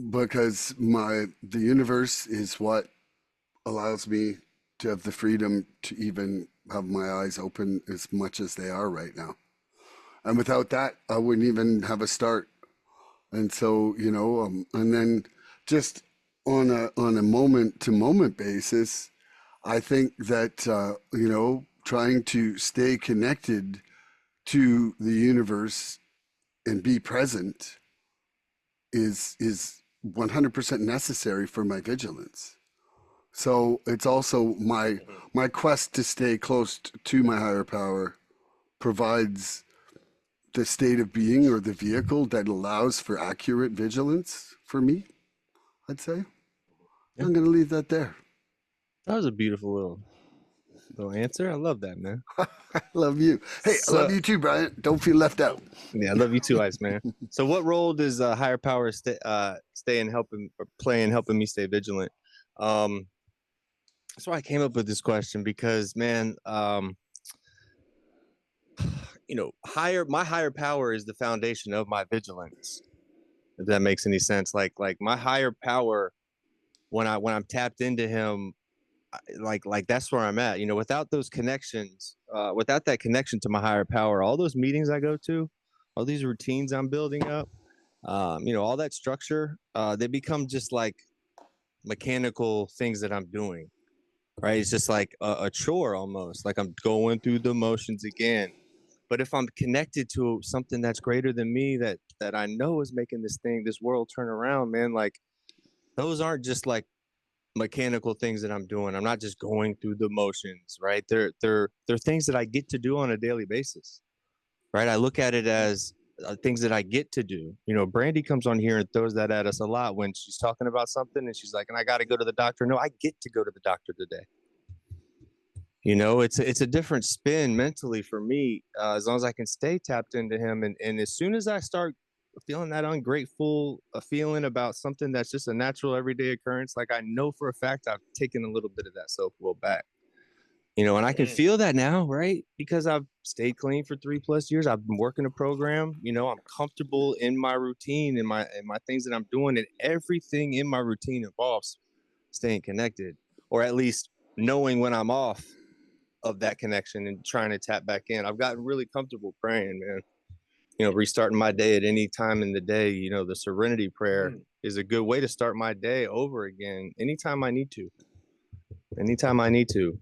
because the universe is what allows me to have the freedom to even have my eyes open as much as they are right now. And without that, I wouldn't even have a start. And so, and then just on a moment to moment basis, I think that trying to stay connected to the universe and be present is 100% necessary for my vigilance. So it's also my quest to stay close to my higher power provides the state of being or the vehicle that allows for accurate vigilance for me, I'd say. Yeah. I'm going to leave that there. That was a beautiful little answer. I love that, man. I love you. Hey, I love you too, Bryant. Don't feel left out. Yeah, I love you too, Iceman. So what role does higher power stay in helping or play in helping me stay vigilant? That's why I came up with this question because, man, my higher power is the foundation of my vigilance. If that makes any sense, like my higher power, when I'm tapped into him, like that's where I'm at. Without those connections, without that connection to my higher power, all those meetings I go to, all these routines I'm building up, all that structure, they become just like mechanical things that I'm doing. Right? It's just like a chore almost, like I'm going through the motions again. But if I'm connected to something that's greater than me, that I know is making this world turn around, man, like those aren't just like mechanical things that I'm doing. I'm not just going through the motions, right? They're things that I get to do on a daily basis, right? I look at it as things that I get to do. Brandy comes on here and throws that at us a lot when she's talking about something and she's like, and I got to go to the doctor. No, I get to go to the doctor today. It's a different spin mentally for me, as long as I can stay tapped into him. And as soon as I start feeling that ungrateful feeling about something that's just a natural everyday occurrence, like I know for a fact I've taken a little bit of that self-will back. And I can feel that now, right? Because I've stayed clean for 3+ years. I've been working a program. I'm comfortable in my routine and my things that I'm doing, and everything in my routine involves staying connected, or at least knowing when I'm off of that connection and trying to tap back in. I've gotten really comfortable praying, man. Restarting my day at any time in the day. The serenity prayer is a good way to start my day over again anytime I need to.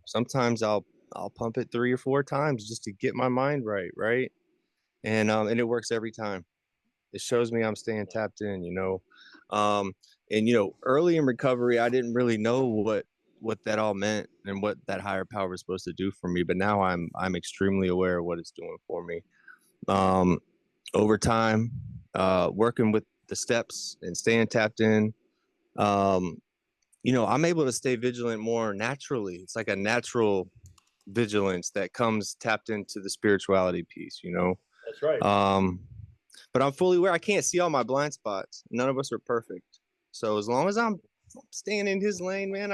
Sometimes I'll pump it 3 or 4 times just to get my mind right? And it works every time. It shows me I'm staying tapped in, early in recovery, I didn't really know what that all meant and what that higher power was supposed to do for me. But now I'm extremely aware of what it's doing for me. Over time, working with the steps and staying tapped in, I'm able to stay vigilant more naturally. It's like a natural vigilance that comes tapped into the spirituality piece, That's right. But I'm fully aware I can't see all my blind spots. None of us are perfect. So as long as I'm staying in his lane, man,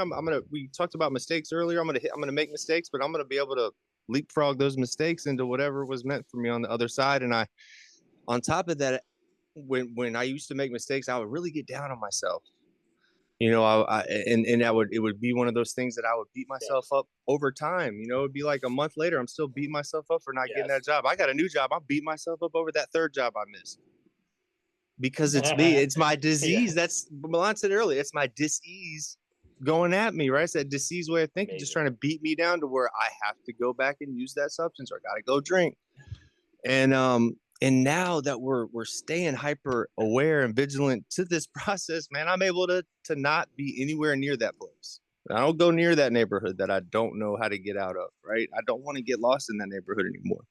we talked about mistakes earlier. I'm gonna make mistakes, but I'm gonna be able to leapfrog those mistakes into whatever was meant for me on the other side. And on top of that, when I used to make mistakes, I would really get down on myself. And it would be one of those things that I would beat myself up over time. It'd be like a month later, I'm still beating myself up for not getting that job. I got a new job. I'm beating myself up over that 3rd job I missed. Because it's me. It's my disease. That's Milan said earlier. It's my dis-ease going at me, right? It's that disease way of thinking, just trying to beat me down to where I have to go back and use that substance, or I got to go drink. And now that we're staying hyper aware and vigilant to this process, man, I'm able to not be anywhere near that place. I don't go near that neighborhood that I don't know how to get out of, right? I don't want to get lost in that neighborhood anymore.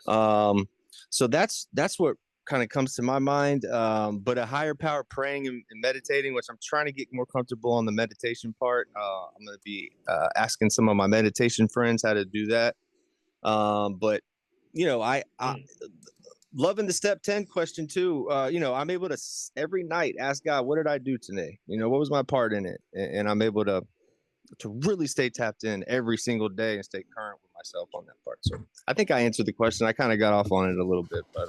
Nice. So that's what kind of comes to my mind. But a higher power, praying and meditating, which I'm trying to get more comfortable on the meditation part. I'm going to be asking some of my meditation friends how to do that. But loving the step 10 question too. I'm able to every night ask God, what did I do today? What was my part in it? And I'm able to really stay tapped in every single day and stay current with myself on that part. So I think I answered the question. I kind of got off on it a little bit, but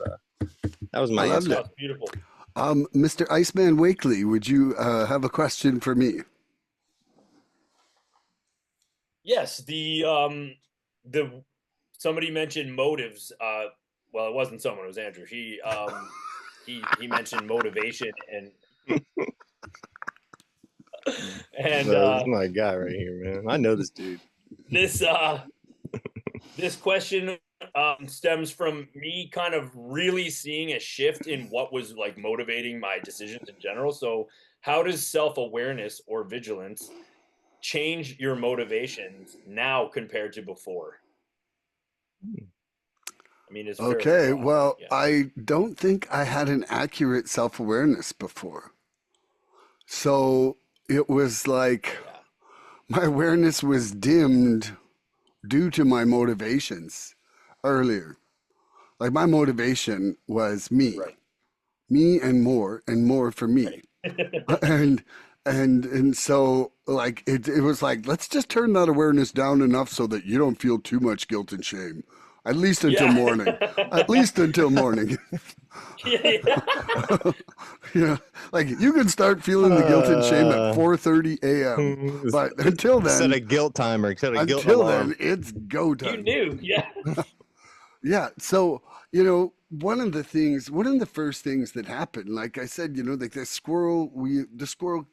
that was my answer. That's beautiful. Mr. Iceman Wakely, would you have a question for me? Yes, the somebody mentioned motives. Well, it wasn't someone; it was Andrew. He mentioned motivation and this is my guy right here, man. I know this dude. This question stems from me kind of really seeing a shift in what was like motivating my decisions in general. So, how does self-awareness or vigilance change your motivations now compared to before? I mean, it's okay. Well, yeah. I don't think I had an accurate self-awareness before. So it was like my awareness was dimmed due to my motivations earlier. Like my motivation was me, me and more for me. Right. and so like it was like, let's just turn that awareness down enough so that you don't feel too much guilt and shame. At least until morning. At least until morning. Yeah, like you can start feeling the guilt and shame at 4:30 a.m. But until then, set a guilt timer. Set a guilt until alarm. Then, it's go time. You knew, yeah. Yeah. So one of the first things that happened, like I said, like the squirrel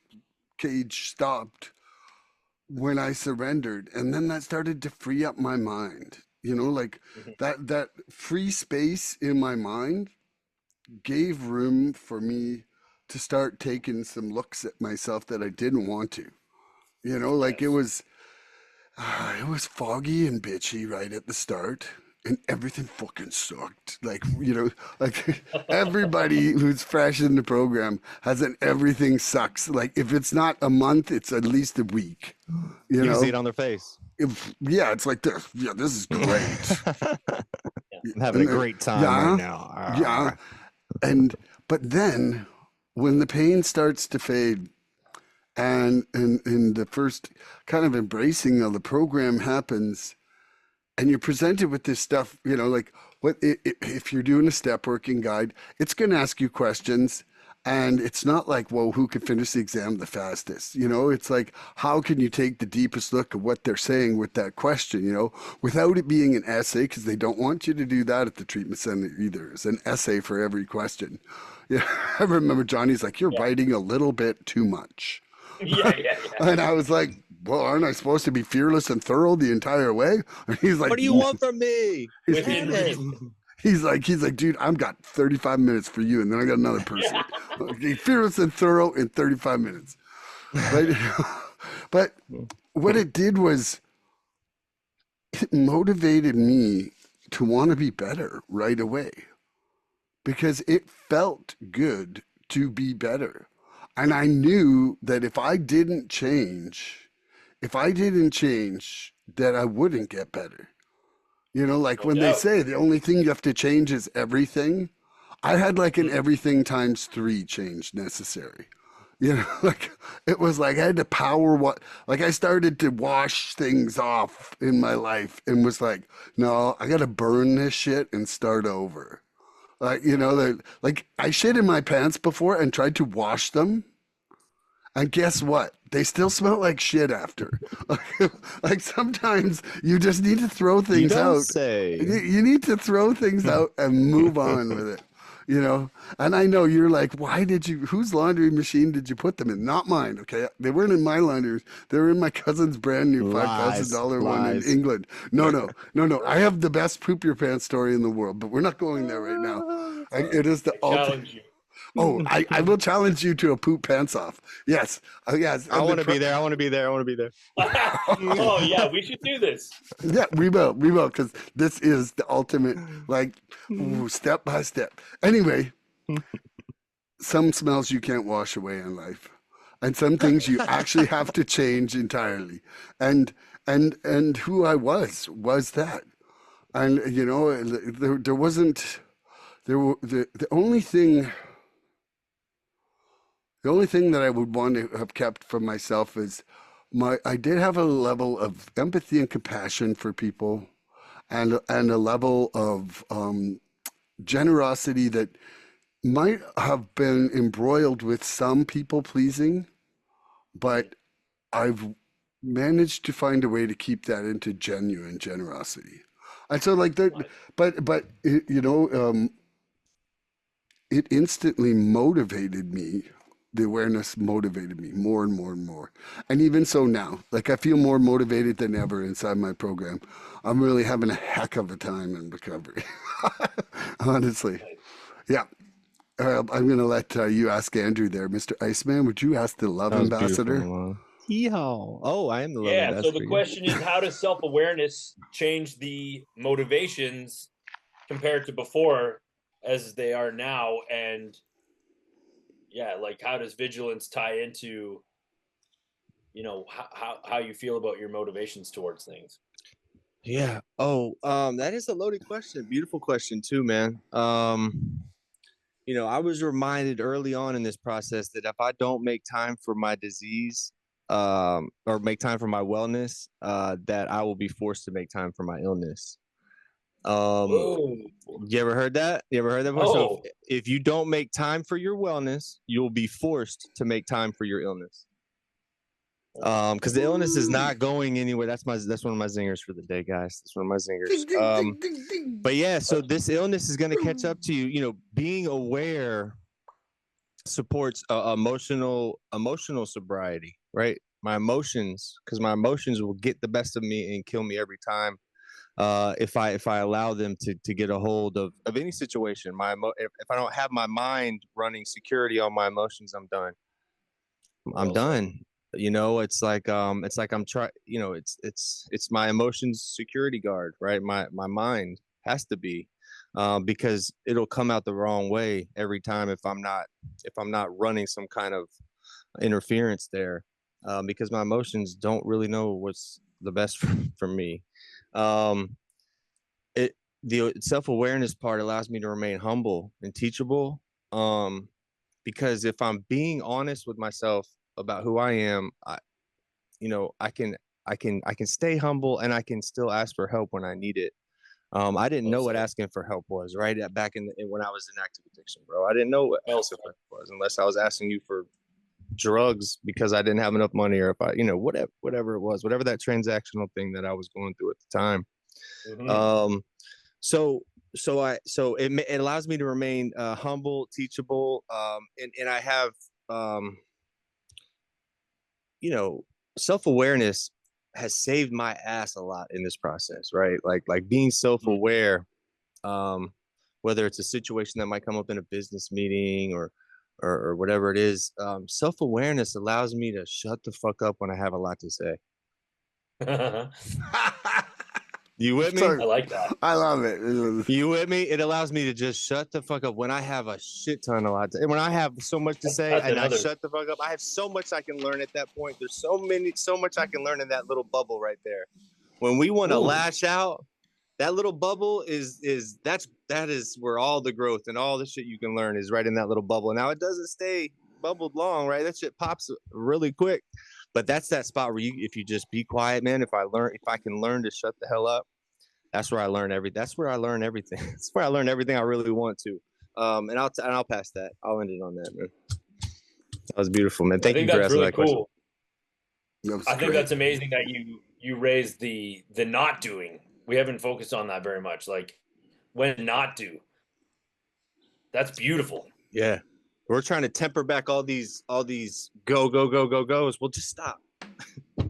cage stopped when I surrendered, and then that started to free up my mind. That free space in my mind gave room for me to start taking some looks at myself that I didn't want to. It was foggy and bitchy right at the start, and everything fucking sucked. Like everybody who's fresh in the program has an everything sucks. Like if it's not a month, it's at least a week. You can see it on their face. It's like this. Yeah, this is great. I'm having a great time right now. Yeah. But then when the pain starts to fade and the first kind of embracing of the program happens, and you're presented with this stuff, like what if you're doing a step working guide, it's going to ask you questions. And it's not like, well, who can finish the exam the fastest? It's like, how can you take the deepest look at what they're saying with that question, without it being an essay, because they don't want you to do that at the treatment center either. It's an essay for every question. Yeah, I remember Johnny's like, you're writing a little bit too much. Yeah. And I was like, well, aren't I supposed to be fearless and thorough the entire way? And he's like, what do you want from me? He's like, dude, I've got 35 minutes for you, and then I got another person. Okay, fearless and thorough in 35 minutes. Right? But what it did was it motivated me to want to be better right away, because it felt good to be better. And I knew that if I didn't change, that I wouldn't get better. When they say the only thing you have to change is everything, I had like an everything times 3 change necessary. It was like I had to I started to wash things off in my life and was like, no, I got to burn this shit and start over. Like I shit in my pants before and tried to wash them. And guess what? They still smell like shit after. Like sometimes you just need to throw things out. You need to throw things out and move on with it. And I know you're like, whose laundry machine did you put them in? Not mine, okay? They weren't in my laundry. They were in my cousin's brand new $5,000 one in England. No. I have the best poop your pants story in the world, but we're not going there right now. It is the ultimate. Oh, I will challenge you to a poop pants off. Yes. Yes. I want to be there. I want to be there. Oh, yeah. We should do this. Yeah, we will. Because this is the ultimate, step by step. Anyway, some smells you can't wash away in life. And some things you actually have to change entirely. And who I was that. And, there wasn't the only thing that I would want to have kept from myself is I did have a level of empathy and compassion for people, and a level of generosity that might have been embroiled with some people pleasing, but I've managed to find a way to keep that into genuine generosity. And so like that, but it instantly motivated me. The awareness motivated me more and more and more. And even so now, like I feel more motivated than ever inside my program. I'm really having a heck of a time in recovery. Honestly. Yeah. I'm going to let you ask Andrew there. Mr. Iceman, would you ask the love That was beautiful, ambassador? Milan. Yeehaw. Oh, I am the love Yeah. So ambassador. the question is, how does self-awareness change the motivations compared to before as they are now? And yeah, like how does vigilance tie into, how you feel about your motivations towards things? Yeah. Oh, that is a loaded question. Beautiful question too, man. I was reminded early on in this process that if I don't make time for my disease, or make time for my wellness, that I will be forced to make time for my illness. Um, Whoa. you ever heard that? You ever heard that before? So Oh, if you don't make time for your wellness, you'll be forced to make time for your illness. Because the illness is not going anywhere. That's one of my zingers for the day, guys. That's one of my zingers. Ding, ding, ding, ding, ding. But yeah, so this illness is going to catch up to you. Being aware supports emotional sobriety, right? My emotions, because my emotions will get the best of me and kill me every time. If I allow them to get a hold of any situation, if I don't have my mind running security on my emotions, I'm done. I'm well said. done. It's like I'm trying. It's my emotions security guard, right? My mind has to be, because it'll come out the wrong way every time if I'm not running some kind of interference there, because my emotions don't really know what's the best for me. Um, it the self-awareness part allows me to remain humble and teachable, because if I'm being honest with myself about who I am, I can stay humble and I can still ask for help when I need it. I didn't know what asking for help was, right? Back when I was in active addiction, bro. I didn't know what asking for help was unless I was asking you for drugs because I didn't have enough money, or if I, whatever it was, whatever that transactional thing that I was going through at the time. Mhm. So it allows me to remain humble, teachable, and I have, self-awareness has saved my ass a lot in this process, right? Like being self-aware, whether it's a situation that might come up in a business meeting or whatever it is, self-awareness allows me to shut the fuck up when I have a lot to say. You with me? I like that. I love it. You with me? It allows me to just shut the fuck up when I have a shit ton of lot to, and when I have so much to say and I shut the fuck up. I have so much I can learn at that point. There's so much I can learn in that little bubble right there. When we want to lash out, that little bubble that is where all the growth and all the shit you can learn is right in that little bubble. Now it doesn't stay bubbled long, right? That shit pops really quick. But that's that spot where if you just be quiet, man, if I can learn to shut the hell up, that's where I learn everything. That's where I learn everything. That's where I learn everything I really want to. And I'll pass that. I'll end it on that, man. That was beautiful, man. Thank you for asking that question. That I think that's amazing that you raised the not doing. We haven't focused on that very much. Like when not do. That's beautiful. Yeah. We're trying to temper back all these go goes. Well, just stop.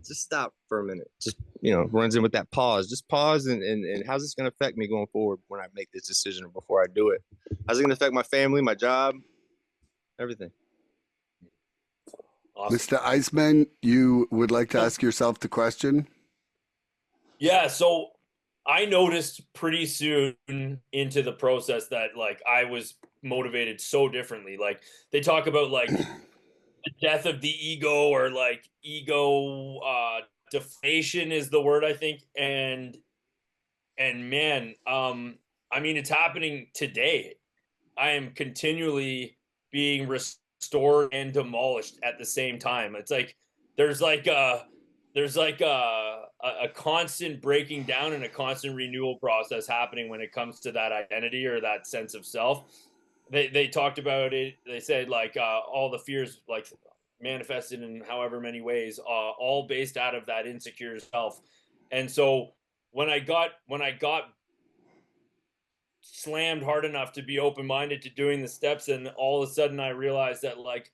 Just stop for a minute. Just, runs in with that pause. Just pause and how's this going to affect me going forward when I make this decision or before I do it? How's it going to affect my family, my job, everything? Awesome. Mr. Iceman, you would like to ask yourself the question? Yeah, so I noticed pretty soon into the process that like I was motivated so differently. Like they talk about like the death of the ego, or like ego deflation is the word, I think. And man, I mean, it's happening today. I am continually being restored and demolished at the same time. It's like there's like a constant breaking down and a constant renewal process happening when it comes to that identity or that sense of self. They talked about it. They said like all the fears like manifested in however many ways, all based out of that insecure self. And so when I got slammed hard enough to be open minded to doing the steps, and all of a sudden I realized that like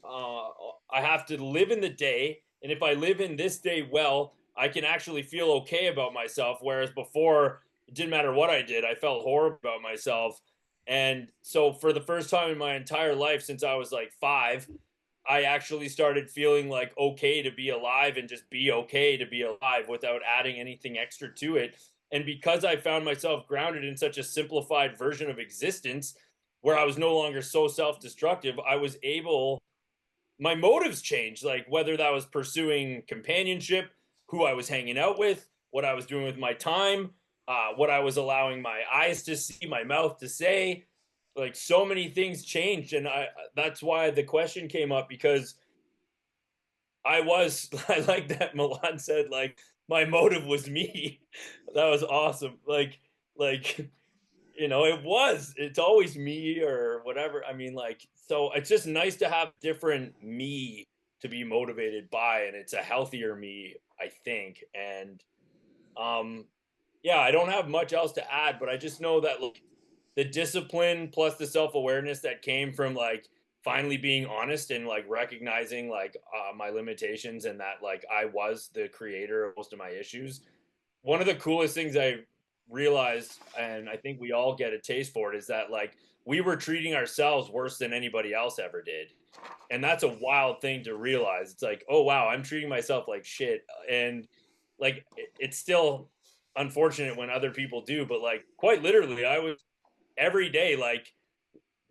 uh, I have to live in the day, and if I live in this day well, I can actually feel okay about myself. Whereas before, it didn't matter what I did, I felt horrible about myself. And so, for the first time in my entire life since I was like 5, I actually started feeling like okay to be alive and just be okay to be alive without adding anything extra to it. And because I found myself grounded in such a simplified version of existence where I was no longer so self destructive, I was able, my motives changed, like whether that was pursuing companionship, who I was hanging out with, what I was doing with my time, what I was allowing my eyes to see, my mouth to say. Like so many things changed, and I that's why the question came up, because I was I like that Milan said like my motive was me. That was awesome. Like it's always me or whatever. I mean, like, so it's just nice to have different me to be motivated by, and it's a healthier me, I think. And um, yeah, I don't have much else to add, but I just know that like the discipline plus the self-awareness that came from like finally being honest and like recognizing like my limitations, and that like I was the creator of most of my issues. One of the coolest things I realized, and I think we all get a taste for it, is that like we were treating ourselves worse than anybody else ever did. And that's a wild thing to realize. It's like, oh wow, I'm treating myself like shit. And like it's still unfortunate when other people do, but like quite literally, I was every day like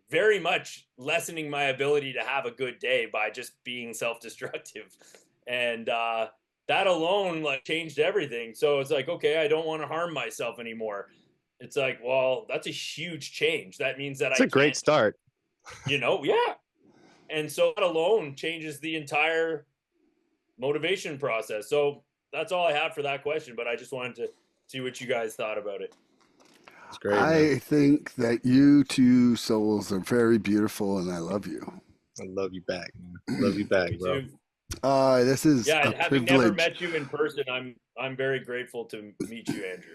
very much lessening my ability to have a good day by just being self-destructive. And that alone like changed everything. So it's like, okay, I don't want to harm myself anymore. It's like, well, that's a huge change. That means that It's I a great can't, start. yeah. And so that alone changes the entire motivation process. So that's all I have for that question, but I just wanted to see what you guys thought about it. It's great, man. I think that you two souls are very beautiful, and I love you. I love you back, man. Love you back, Me bro. too. This is Yeah, a and having never privilege. met you in person, I'm very grateful to meet you, Andrew.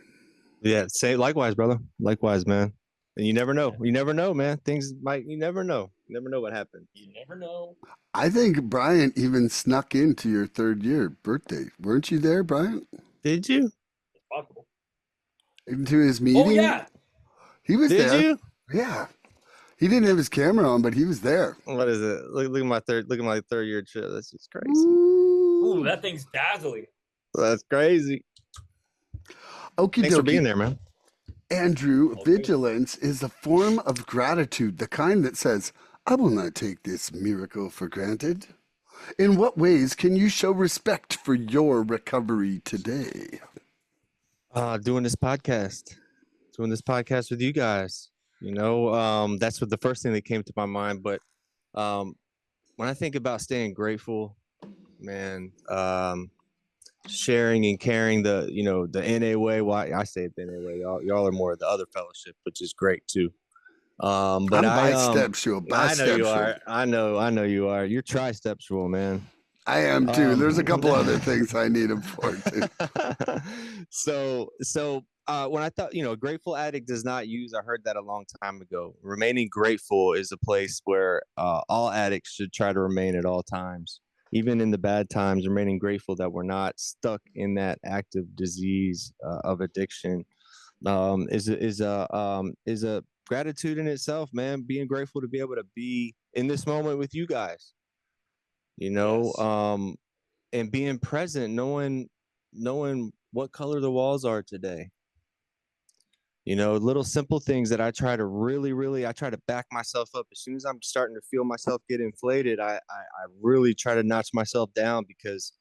Yeah, say likewise, brother. Likewise, man. And you never know. You never know, man. Things might. You never know. You never know what happened. You never know. I think Bryant even snuck into your 3rd-year birthday. Weren't you there, Bryant? Did you? It's possible. Into his Oh meeting? yeah. He was Did there. you? Yeah. He didn't have his camera on, but he was there. What is it? Look at my third. Look at my 3rd-year trip. That's just crazy. Ooh, Ooh. that thing's dazzling. That's crazy. Okie Thanks for being dokie. there, man. Andrew, Okay. vigilance is a form of gratitude, the kind that says, I will not take this miracle for granted. In what ways can you show respect for your recovery today? Doing this podcast. Doing this podcast with you guys. That's what the first thing that came to my mind. But when I think about staying grateful, man, sharing and caring the NA way. Why I say it the NA way, y'all are more of the other fellowship, which is great too. But I'm bisexual. I know you are. I know you are. You're trisexual, man. I am too. There's a couple other things I need him for too. So when I thought, a grateful addict does not use, I heard that a long time ago. Remaining grateful is a place where all addicts should try to remain at all times. Even in the bad times, remaining grateful that we're not stuck in that active disease of addiction is a gratitude in itself, man. Being grateful to be able to be in this moment with you guys, Yes. and being present, knowing what color the walls are today. Little simple things that I try to I try to back myself up. As soon as I'm starting to feel myself get inflated, I really try to notch myself down because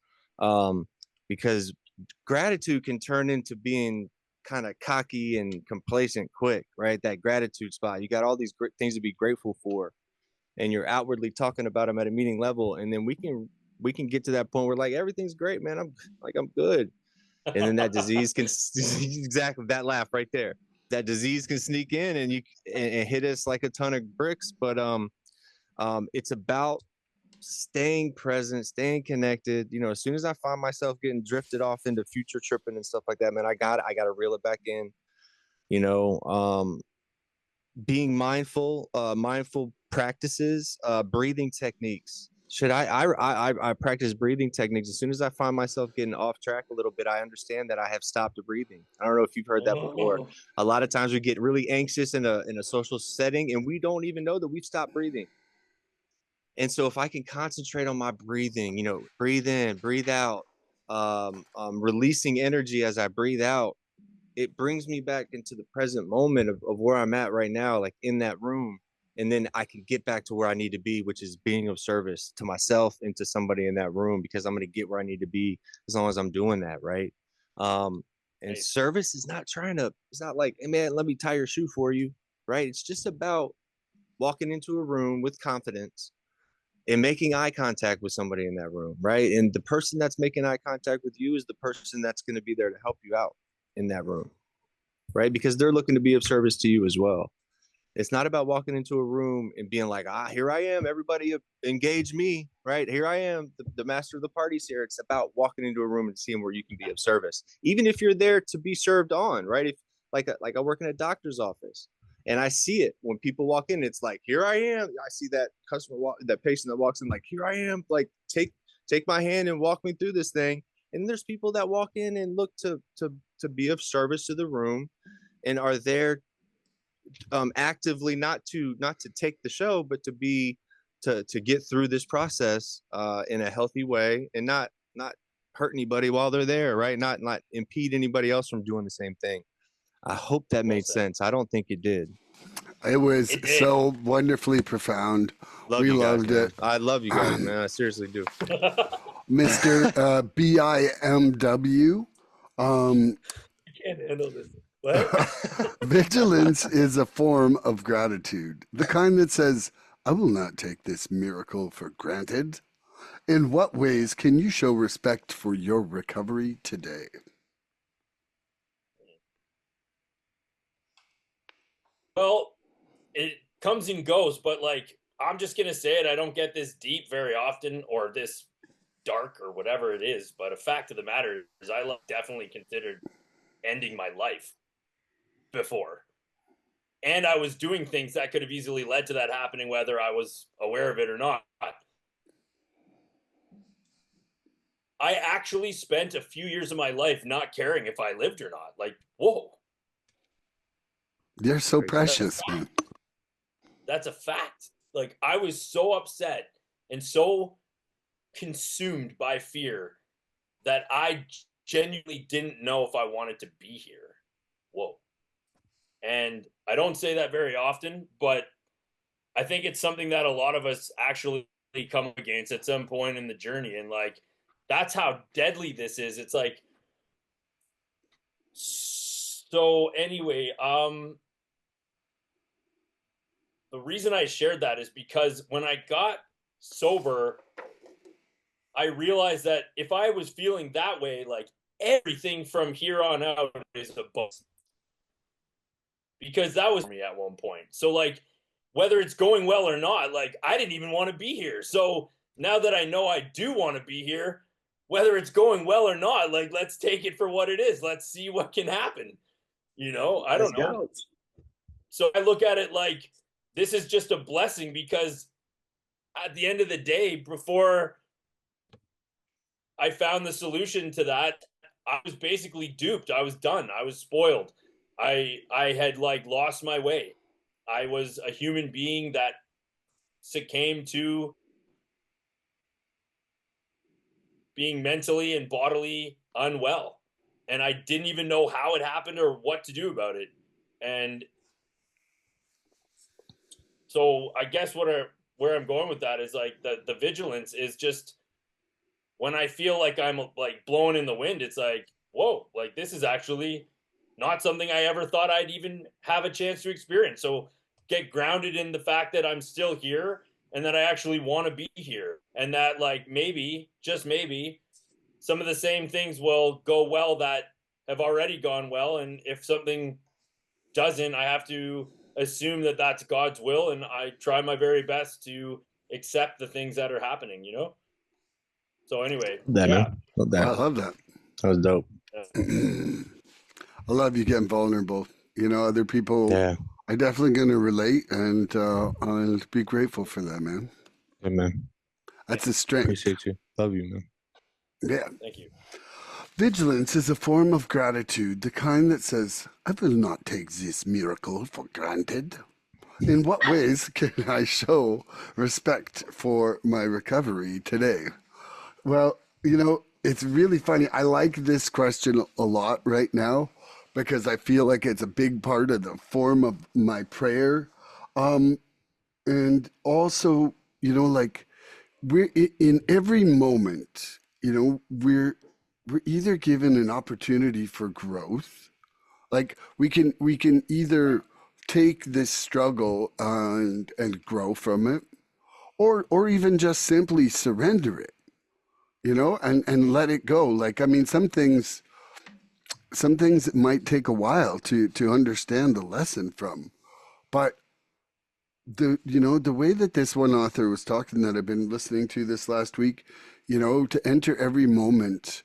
gratitude can turn into being kind of cocky and complacent quick, right? That gratitude spot. You got all these great things to be grateful for, and you're outwardly talking about them at a meeting level, and then we can get to that point where like everything's great, man. I'm good, and then that disease can exactly that laugh right there. That disease can sneak in and hit us like a ton of bricks. But it's about staying present, staying connected. As soon as I find myself getting drifted off into future tripping and stuff like that, man, I got to reel it back in. Being mindful practices, breathing techniques. I practice breathing techniques as soon as I find myself getting off track a little bit. I understand that I have stopped breathing. I don't know if you've heard that before. A lot of times we get really anxious in a social setting, and we don't even know that we've stopped breathing. And so if I can concentrate on my breathing, breathe in, breathe out, releasing energy as I breathe out, it brings me back into the present moment of where I'm at right now, like in that room. And then I can get back to where I need to be, which is being of service to myself and to somebody in that room, because I'm going to get where I need to be as long as I'm doing that. Right. And service is it's not like, hey man, let me tie your shoe for you. Right. It's just about walking into a room with confidence and making eye contact with somebody in that room. Right. And the person that's making eye contact with you is the person that's going to be there to help you out in that room, right? Because they're looking to be of service to you as well. It's not about walking into a room and being like, here I am, everybody engage me, right? Here I am, the master of the parties here. It's about walking into a room and seeing where you can be of service, even if you're there to be served on, right? If like I work in a doctor's office and I see it when people walk in, it's like, here I am. I see that that patient that walks in, like, here I am, like take my hand and walk me through this thing. And there's people that walk in and look to be of service to the room and are there actively not to take the show, but to get through this process in a healthy way and not hurt anybody while they're there, right? Not impede anybody else from doing the same thing. I hope that made sense. I don't think it did. It was so wonderfully profound. We loved it. I love you guys, man. I seriously do. Mr. BIMW. I can't handle this. What? Vigilance is a form of gratitude, the kind that says, I will not take this miracle for granted. In what ways can you show respect for your recovery today? Well, it comes and goes, but like, I'm just going to say it. I don't get this deep very often or this dark or whatever it is. But a fact of the matter is I definitely considered ending my life before. And I was doing things that could have easily led to that happening, whether I was aware of it or not. I actually spent a few years of my life not caring if I lived or not. Like, whoa. You're so precious, man. That's a fact. Like, I was so upset and so consumed by fear that I genuinely didn't know if I wanted to be here. Whoa. And I don't say that very often, but I think it's something that a lot of us actually come against at some point in the journey. And like, that's how deadly this is. It's like, so anyway, the reason I shared that is because when I got sober, I realized that if I was feeling that way, like everything from here on out is a bonus. Because that was me at one point. So like, whether it's going well or not, like I didn't even want to be here. So now that I know I do want to be here, whether it's going well or not, like let's take it for what it is. Let's see what can happen. I don't know. So I look at it like this is just a blessing because at the end of the day, before I found the solution to that, I was basically duped. I was done. I was spoiled. I had like lost my way. I was a human being that succumbed to being mentally and bodily unwell. And I didn't even know how it happened or what to do about it. And so I guess where I'm going with that is like the vigilance is just when I feel like I'm like blowing in the wind, it's like, whoa, like this is actually not something I ever thought I'd even have a chance to experience. So get grounded in the fact that I'm still here and that I actually want to be here, and that, like, maybe, just maybe, some of the same things will go well that have already gone well. And if something doesn't, I have to assume that that's God's will, and I try my very best to accept the things that are happening, you know? So anyway, That yeah. man. Love I that. love that. That was dope. I love you getting vulnerable. You know, other people Yeah. are definitely going to relate, and I'll be grateful for that, man. Good man. That's a strength. Appreciate you. Love you, man. Yeah. Thank you. Vigilance is a form of gratitude, the kind that says, I will not take this miracle for granted. In what ways can I show respect for my recovery today? Well, you know, it's really funny. I like this question a lot right now because I feel like it's a big part of the form of my prayer. And also, you know, like in every moment, you know, we're either given an opportunity for growth, like we can either take this struggle and grow from it, or even just simply surrender it, you know, and let it go. Like, I mean, some things it might take a while to understand the lesson from, but the way that this one author was talking that I've been listening to this last week, you know, to enter every moment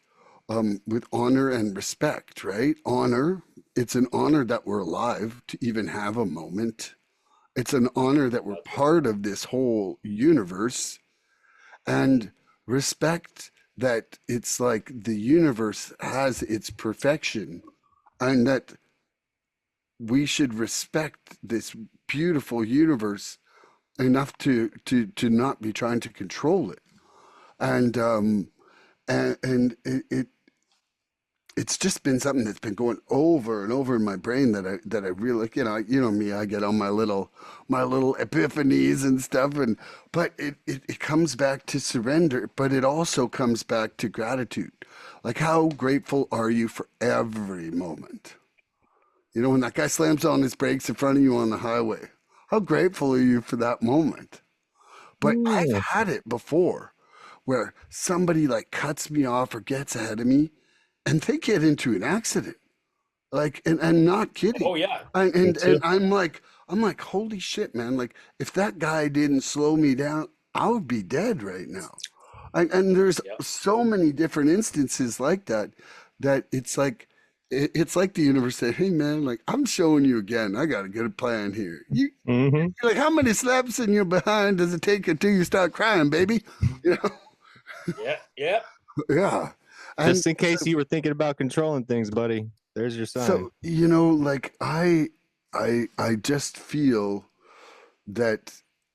with honor and respect, right? Honor, it's an honor that we're alive to even have a moment. It's an honor that we're part of this whole universe, and respect that it's like the universe has its perfection, and that we should respect this beautiful universe enough to not be trying to control it. And it's just been something that's been going over and over in my brain that I really, you know me, I get on my little epiphanies and stuff, and but it comes back to surrender, but it also comes back to gratitude. Like, how grateful are you for every moment? You know, when that guy slams on his brakes in front of you on the highway, how grateful are you for that moment? But I've Yeah. had it before where somebody like cuts me off or gets ahead of me and they get into an accident. Like, and not kidding. Oh yeah. And Me too. I'm like, holy shit, man. Like, if that guy didn't slow me down, I would be dead right now. And there's Yeah. so many different instances like that, that it's like the universe said, hey man, like, I'm showing you again. I got a good plan here. Mm-hmm. You're like, how many slaps in your behind does it take until you start crying, baby? You know? Yeah. Yeah. Yeah. And Just in case you were thinking about controlling things, buddy. There's your sign. so, you know, like, I just feel that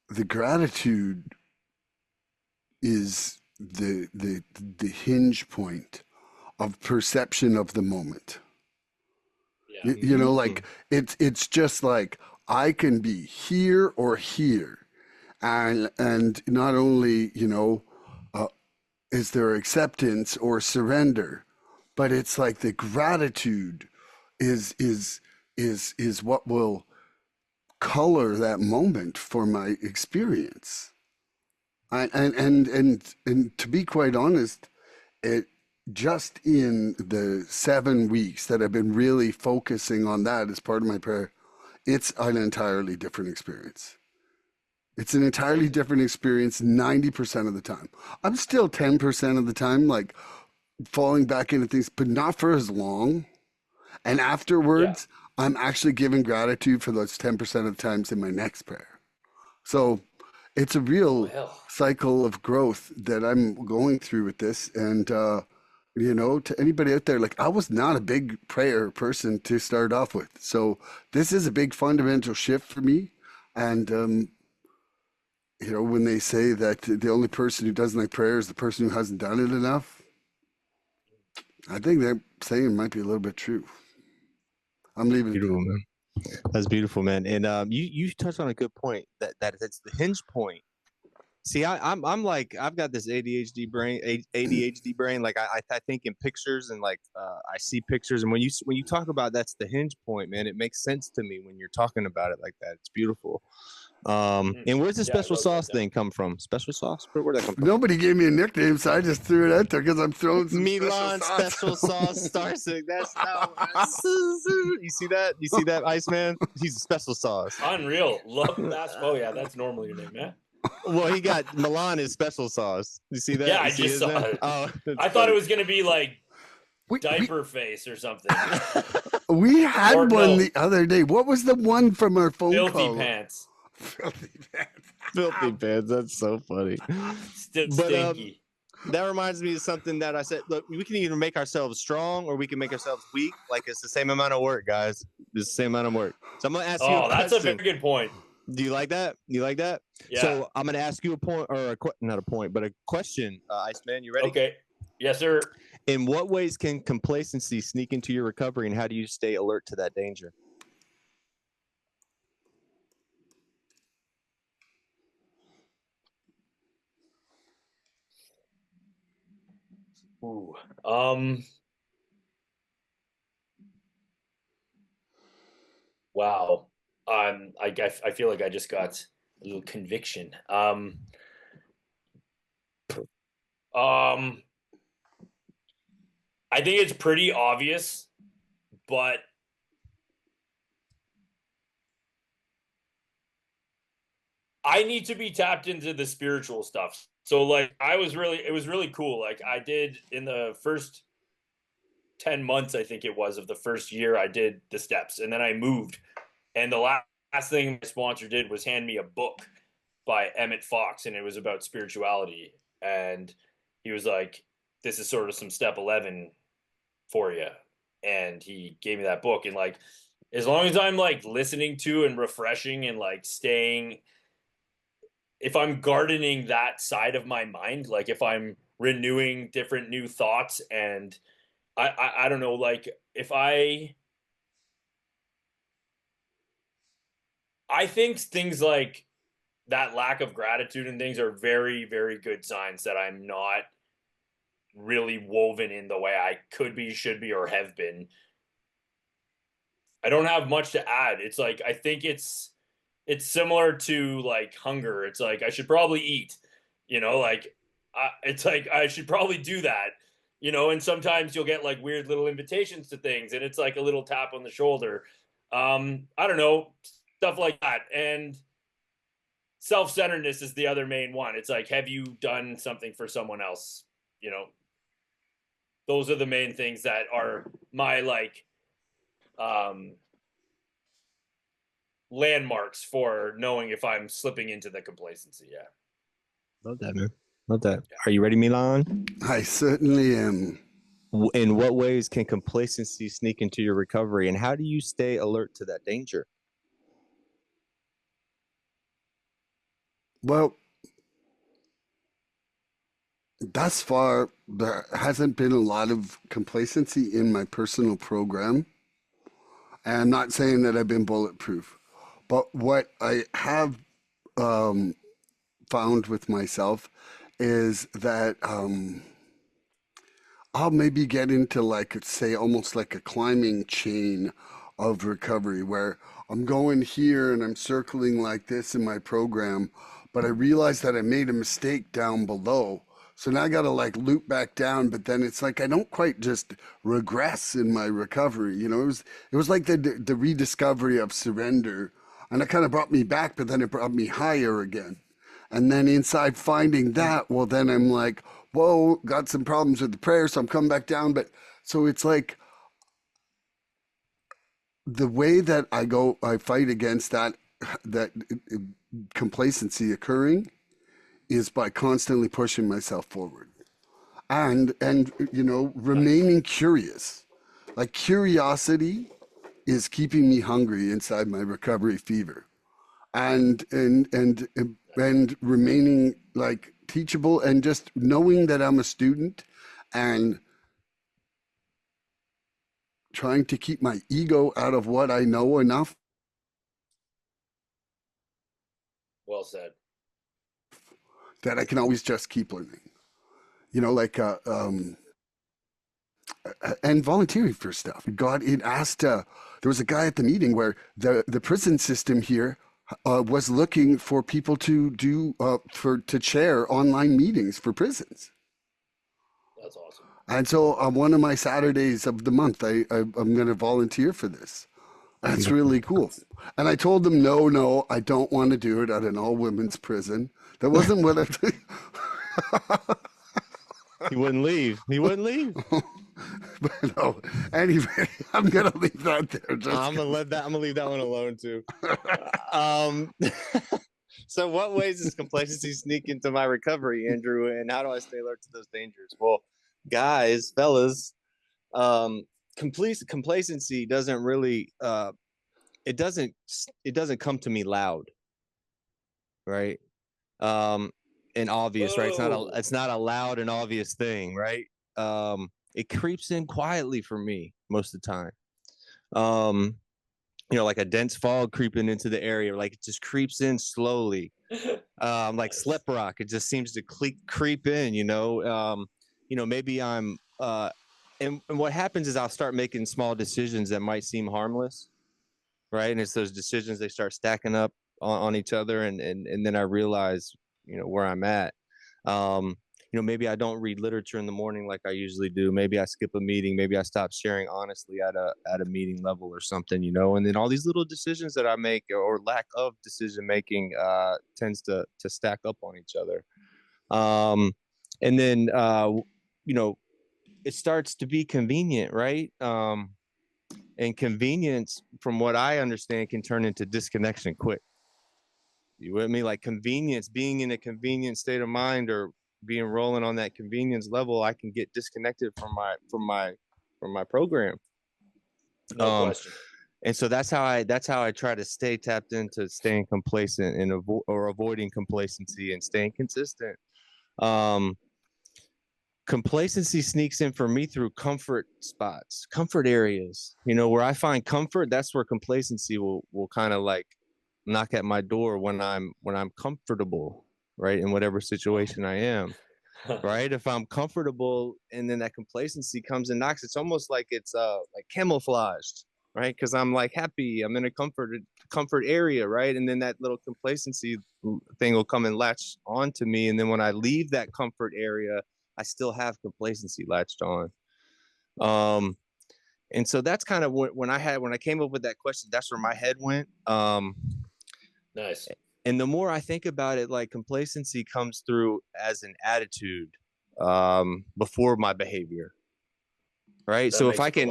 the gratitude is the hinge point of perception of the moment. Yeah. You know, Mm-hmm. like, it's just like I can be here or here, and not only, you know, uh, is there acceptance or surrender, but it's like the gratitude is what will color that moment for my experience. And to be quite honest, it just in the 7 weeks that I've been really focusing on that as part of my prayer, it's an entirely different experience. It's an entirely Amazing. different experience 90% of the time. I'm still 10% of the time, like, falling back into things, but not for as long. And Yeah. afterwards, I'm actually giving gratitude for those 10% of the times in my next prayer. So it's a real Well. cycle of growth that I'm going through with this. And, you know, to anybody out there, like, I was not a big prayer person to start off with. So this is a big fundamental shift for me. And, you know, when they say that the only person who doesn't like prayer is the person who hasn't done it enough, I think that saying might be a little bit true. I'm leaving it Beautiful, there. man. That's beautiful, man. And you touched on a good point, that it's the hinge point See, I'm like I've got this ADHD brain. Like I think in pictures and like I see pictures, and when you talk about that's the hinge point, man, it makes sense to me when you're talking about it like that. It's beautiful. And where's the Yeah, I special wrote that sauce down. thing come from? Special sauce? Where'd that come from? Nobody gave me a nickname, so I just threw it out there because I'm throwing some Milan special sauce. Starcic. That's no. You see that? You see that, Iceman? He's a special sauce. Unreal. Love mask. Oh yeah, that's normally your name, man. Well, he got Milan is special sauce. You see that? Yeah, You I see just his saw name? it. Oh, I thought it was gonna be like we, diaper face or something. we had Or one no. the other day. What was the one from our phone Filthy call? pants. Filthy pants. Filthy pants. That's so funny. Still But stinky. that reminds me of something that I said. Look, we can either make ourselves strong or we can make ourselves weak. Like it's the same amount of work, guys. It's the same amount of work. So I'm gonna ask you a That's a question. very good point. Do you like that? You like that? Yeah. So I'm gonna ask you a point or not a point, but a question. Iceman, you ready? Okay. Yes, sir. In what ways can complacency sneak into your recovery, and how do you stay alert to that danger? Ooh. Wow. I feel like I just got a little conviction. I think it's pretty obvious, but I need to be tapped into the spiritual stuff. So like it was really cool. Like I did in the first 10 months, I think it was, of the first year, I did the steps and then I moved. And the last thing my sponsor did was hand me a book by Emmett Fox, and it was about spirituality. And he was like, this is sort of some step 11 for you. And he gave me that book. And like, as long as I'm like listening to and refreshing and like staying, if I'm gardening that side of my mind, like if I'm renewing different new thoughts, and I don't know, like if I think things like that lack of gratitude and things are very, very good signs that I'm not really woven in the way I could be, should be, or have been. I don't have much to add. It's like I think it's similar to like hunger. It's like I should probably eat, like it's like I should probably do that, and sometimes you'll get like weird little invitations to things and it's like a little tap on the shoulder. I don't know, stuff like that. And self-centeredness is the other main one. It's like, have you done something for someone else? Those are the main things that are my like landmarks for knowing if I'm slipping into the complacency. Yeah. Love that, man. Love that. Are you ready, Milan? I certainly am. In what ways can complacency sneak into your recovery, and how do you stay alert to that danger? Well, thus far, there hasn't been a lot of complacency in my personal program. And I'm not saying that I've been bulletproof, but what I have found with myself is that I'll maybe get into like, say, almost like a climbing chain of recovery where I'm going here and I'm circling like this in my program, but I realize that I made a mistake down below. So now I got to like loop back down, but then it's like I don't quite just regress in my recovery. It was like the rediscovery of surrender, and it kind of brought me back, but then it brought me higher again. And then inside finding that, well, then I'm like, whoa, got some problems with the prayer, so I'm coming back down. But so it's like the way that I fight against that complacency occurring is by constantly pushing myself forward and remaining curious. Like curiosity is keeping me hungry inside my recovery fever, and remaining like teachable and just knowing that I'm a student and trying to keep my ego out of what I know enough Well said. that I can always just keep learning. You know, like and volunteering for stuff. God, it asked. There was a guy at the meeting where the prison system here was looking for people to do to chair online meetings for prisons. That's awesome. And so on one of my Saturdays of the month, I'm going to volunteer for this. That's really cool. And I told them, no, I don't want to do it at an all women's prison. That wasn't what I. He wouldn't leave. He wouldn't leave. But no, anyway, I'm gonna leave that there. I'm gonna leave that one alone too. So, what ways does complacency sneak into my recovery, Andrew? And how do I stay alert to those dangers? Well, guys, fellas, complacency doesn't really. It doesn't come to me loud, right? And obvious, right? It's not a loud and obvious thing, right? It creeps in quietly for me most of the time. You know, like a dense fog creeping into the area, like it just creeps in slowly. Like slip rock, it just seems to creep in, you know. Maybe I'm and what happens is I'll start making small decisions that might seem harmless, right? And it's those decisions, they start stacking up on each other, and then I realize, you know, where I'm at. Maybe I don't read literature in the morning like I usually do. Maybe I skip a meeting. Maybe I stop sharing honestly at a meeting level or something, you know. And then all these little decisions that I make, or lack of decision making, tends to stack up on each other. And then it starts to be convenient, right? And convenience, from what I understand, can turn into disconnection quick. You with me? Like convenience, being in a convenient state of mind, or being rolling on that convenience level, I can get disconnected from my program. No question. And so that's how I try to stay tapped into staying complacent and avoiding complacency and staying consistent. Complacency sneaks in for me through comfort spots, comfort areas. You know, where I find comfort, that's where complacency will kind of like knock at my door when I'm comfortable, right, in whatever situation I am. Right, if I'm comfortable and then that complacency comes and knocks, it's almost like it's like camouflaged, right? Because I'm like happy, I'm in a comfort area, right? And then that little complacency thing will come and latch onto me, and then when I leave that comfort area, I still have complacency latched on. And so that's kind of when I came up with that question, that's where my head went. Nice. And the more I think about it, like complacency comes through as an attitude before my behavior, right? So if I can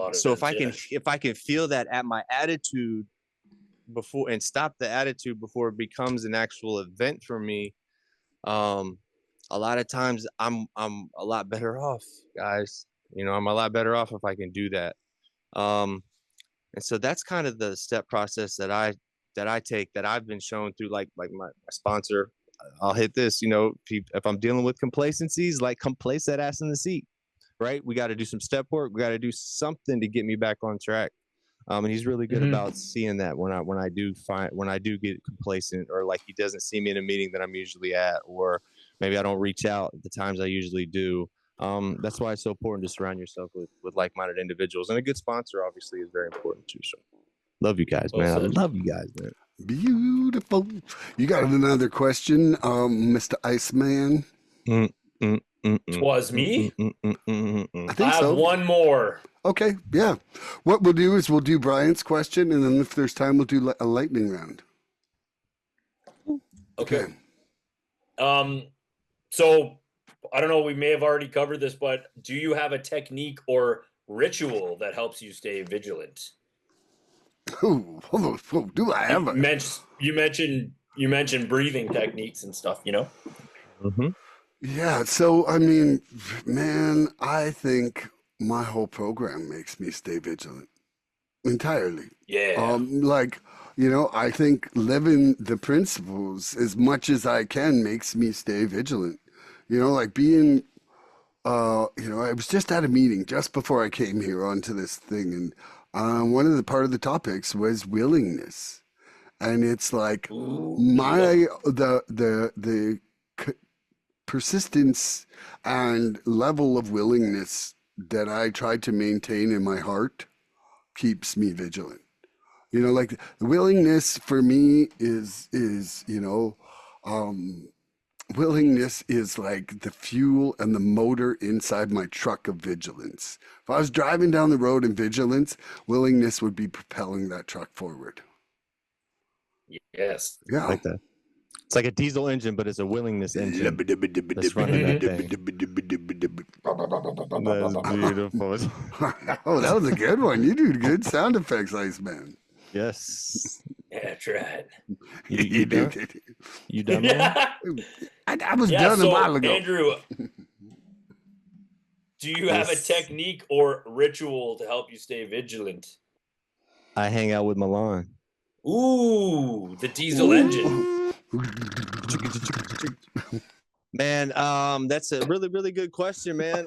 feel that at my attitude before, and stop the attitude before it becomes an actual event for me, a lot of times I'm a lot better off, guys. You know, I'm a lot better off if I can do that. And so that's kind of the step process that I take, that I've been shown through like my sponsor. I'll hit this, you know, if I'm dealing with complacencies, like, come place that ass in the seat, right? We got to do some step work. We got to do something to get me back on track. And he's really good about seeing that when I do get complacent, or like he doesn't see me in a meeting that I'm usually at, or maybe I don't reach out at the times I usually do. That's why it's so important to surround yourself with like-minded individuals, and a good sponsor obviously is very important too. So love you guys, man. I love you guys, man. Beautiful. You got another question, Mr. Iceman? Twas me? I think I have one more. Okay, yeah. What we'll do is we'll do Bryant's question, and then if there's time, we'll do a lightning round. Okay. So I don't know, we may have already covered this, but do you have a technique or ritual that helps you stay vigilant? Oh, do I ever? You mentioned breathing techniques and stuff, you know? Mm-hmm. Yeah, so I mean, man, I think my whole program makes me stay vigilant entirely. Yeah. Like, you know, I think living the principles as much as I can makes me stay vigilant. You know, like being, you know, I was just at a meeting just before I came here onto this thing, and one of the part of the topics was willingness, and it's like Ooh, the persistence and level of willingness that I try to maintain in my heart keeps me vigilant. You know, like the willingness for me is willingness is like the fuel and the motor inside my truck of vigilance. If I was driving down the road in vigilance, willingness would be propelling that truck forward. Yes. I Yeah. like that. It's like a diesel engine, but it's a willingness engine that's running that thing. That's beautiful. Oh, that was a good one. You do good sound effects, Iceman. Yes. Yeah, try it. You done? You done, Milan? Yeah. I was done a while ago. Andrew, do you have a Yes. technique or ritual to help you stay vigilant? I hang out with Milan. Ooh, the diesel engine. Man, that's a really, really good question, man.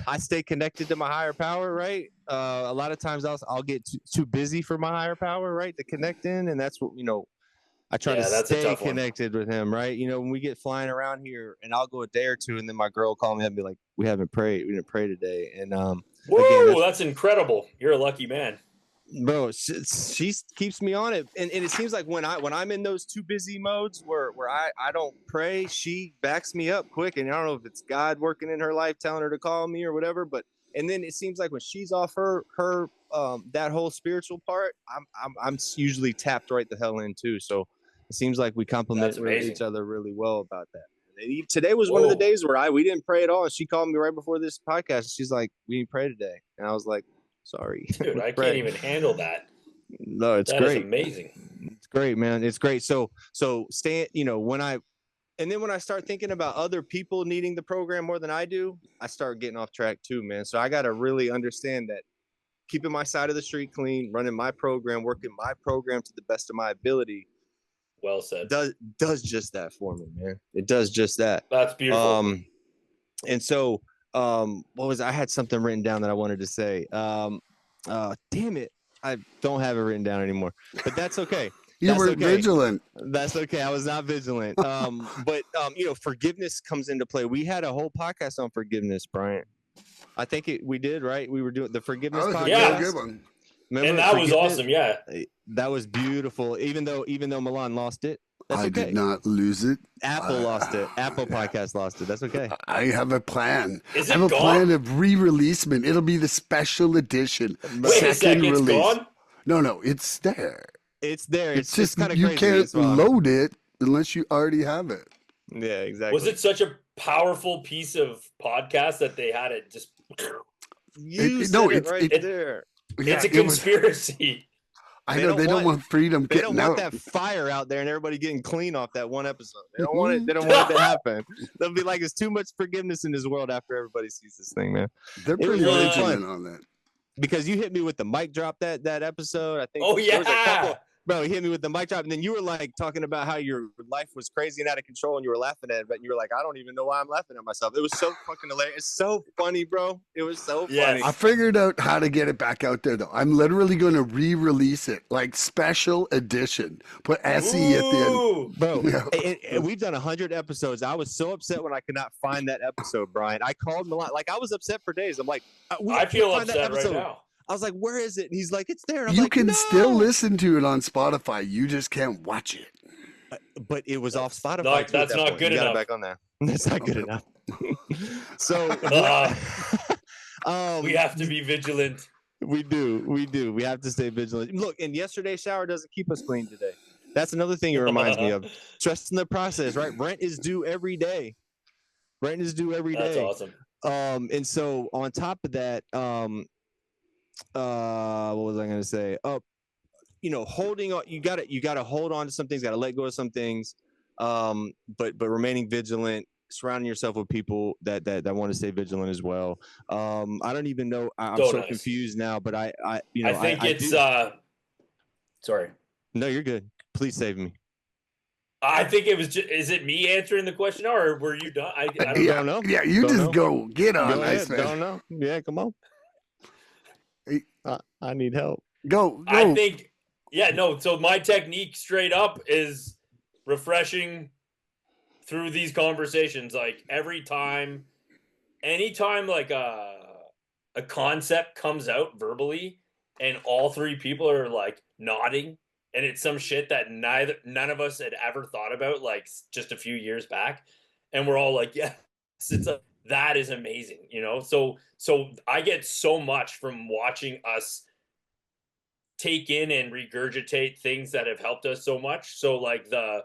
I stay connected to my higher power, right? A lot of times I'll get too busy for my higher power, right, to connect in, and that's what I try to that's a stay tough one. connected with him, right? When we get flying around here, and I'll go a day or two, and then my girl will call me up and be like, "We haven't prayed. We didn't pray today." And Whoa, again, that's incredible. You're a lucky man. bro, she keeps me on it, and it seems like when I'm in those too busy modes where I don't pray, she backs me up quick, and I don't know if it's God working in her life telling her to call me or whatever, but and then it seems like when she's off her that whole spiritual part, I'm usually tapped right the hell in too. So it seems like we complement each other really well about that. And today was one of the days where we didn't pray at all, and she called me right before this podcast. She's like, "We didn't pray today," and I was like, "Sorry, dude, I can't even handle that." No, it's that great. That is amazing. It's great, man. It's great. So stay, when I start thinking about other people needing the program more than I do, I start getting off track too, man. So I got to really understand that keeping my side of the street clean, running my program, working my program to the best of my ability. Well said. Does just that for me, man. It does just that. That's beautiful. And so, I had something written down that I wanted to say. Damn it. I don't have it written down anymore, but that's okay. You weren't vigilant. That's okay. I was not vigilant. But forgiveness comes into play. We had a whole podcast on forgiveness, Bryant. I think we did, right? We were doing the forgiveness podcast. Yeah, good one. Remember, and that was awesome. Yeah, that was beautiful. Even though Milan lost it, that's okay. I did not lose it. Apple lost it. Apple Podcast lost it. That's okay. I have a plan. Is it I have gone? a plan of re-releasement. It'll be the special edition. Wait a second, it's gone? No, it's there. It's there. It's just kind of you can't load it unless you already have it. Yeah, exactly. Was it such a powerful piece of podcast that they had it just? It's right there. Yeah, it's a conspiracy. I know they don't want freedom. They don't want that fire out there and everybody getting clean off that one episode. They don't want it. They don't want it to happen. They'll be like, "It's too much forgiveness in this world." After everybody sees this thing, man, they're pretty really fun on that. Because you hit me with the mic drop that episode. I think. Oh yeah. Bro, he hit me with the mic drop, and then you were like talking about how your life was crazy and out of control, and you were laughing at it, but you were like, I don't even know why I'm laughing at myself. It was so fucking hilarious. It's so funny, bro. It was so funny. I figured out how to get it back out there, though. I'm literally going to re-release it, like special edition. Put SE at the end. Bro, and we've done 100 episodes. I was so upset when I could not find that episode, Brian. I called Milan. Like, I was upset for days. I'm like, I feel upset right now. I was like, where is it? And he's like, it's there. And I'm you like, can no! still listen to it on Spotify. You just can't watch it. But it was off Spotify. No, that's not good enough. Back on there. That's not good enough. So we have to be vigilant. We do. We have to stay vigilant. Look, and yesterday's shower doesn't keep us clean today. That's another thing it reminds me of. Trust in the process, right? Rent is due every day. That's awesome. And so on top of that, what was I going to say? Holding on, you got to hold on to some things, got to let go of some things. But remaining vigilant, surrounding yourself with people that want to stay vigilant as well. I don't even know. I'm so confused now, but I think it's sorry. No, you're good. Please save me. I think it was is it me answering the question now, or were you done? I don't know. Yeah, you don't just know. go get on. Go ahead. Don't know. Yeah, come on. I need help. Go. I think, so my technique straight up is refreshing through these conversations, like anytime like a concept comes out verbally and all three people are like nodding and it's some shit that none of us had ever thought about like just a few years back, and we're all like, yes, that is amazing, so I get so much from watching us take in and regurgitate things that have helped us so much. So like the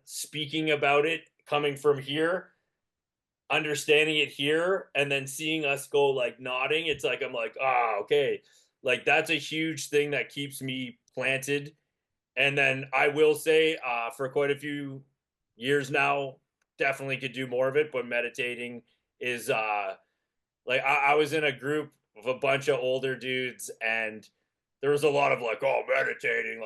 speaking about it coming from here, understanding it here, and then seeing us go like nodding, it's like I'm like, okay, like that's a huge thing that keeps me planted. And then I will say, for quite a few years now, definitely could do more of it, but meditating is like I was in a group of a bunch of older dudes, and there was a lot of like, oh, meditating,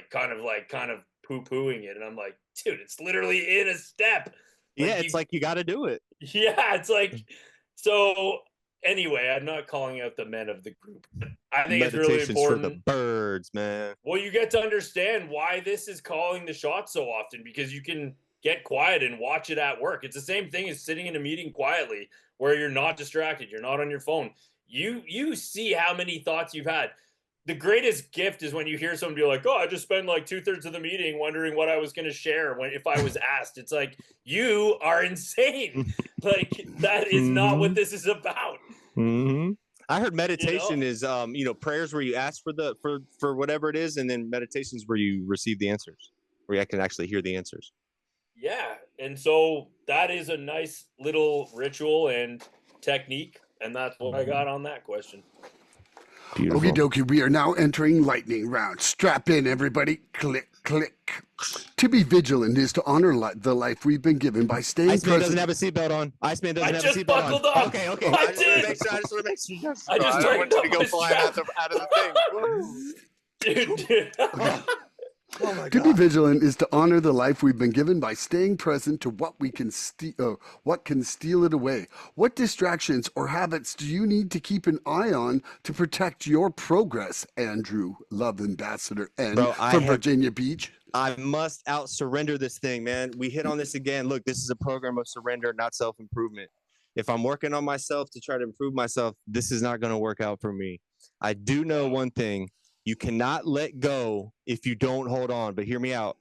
kind of poo-pooing it, and I'm like, dude, it's literally in a step. Yeah, it's like you got to do it. Yeah, it's like, so anyway, I'm not calling out the men of the group. I think it's really important for the birds, man. Well, you get to understand why this is calling the shots so often, because you can get quiet and watch it at work. It's the same thing as sitting in a meeting quietly where you're not distracted, you're not on your phone. You see how many thoughts you've had. The greatest gift is when you hear someone be like, "Oh, I just spent like 2/3 of the meeting wondering what I was going to share if I was asked." It's like, you are insane. Like, that is not what this is about. Mm-hmm. I heard meditation is prayers where you ask for whatever it is, and then meditations where you receive the answers, where you can actually hear the answers. Yeah, and so that is a nice little ritual and technique, and that's what I got on that question. Okie dokie, we are now entering lightning round. Strap in, everybody. Click, click. To be vigilant is to honor the life we've been given by staying Iceman present. doesn't have a seatbelt on. Iceman doesn't have a seatbelt on. I just buckled up. Okay. I did. I just want to make sure. I just tightened up to go flying out of the thing. Dude. Oh my God. To be vigilant is to honor the life we've been given by staying present to what can steal it away. What distractions or habits do you need to keep an eye on to protect your progress, Andrew, love ambassador, and from Virginia Beach? I must out-surrender this thing, man. We hit on this again. Look, this is a program of surrender, not self-improvement. If I'm working on myself to try to improve myself, this is not going to work out for me. I do know one thing. You cannot let go if you don't hold on. But hear me out.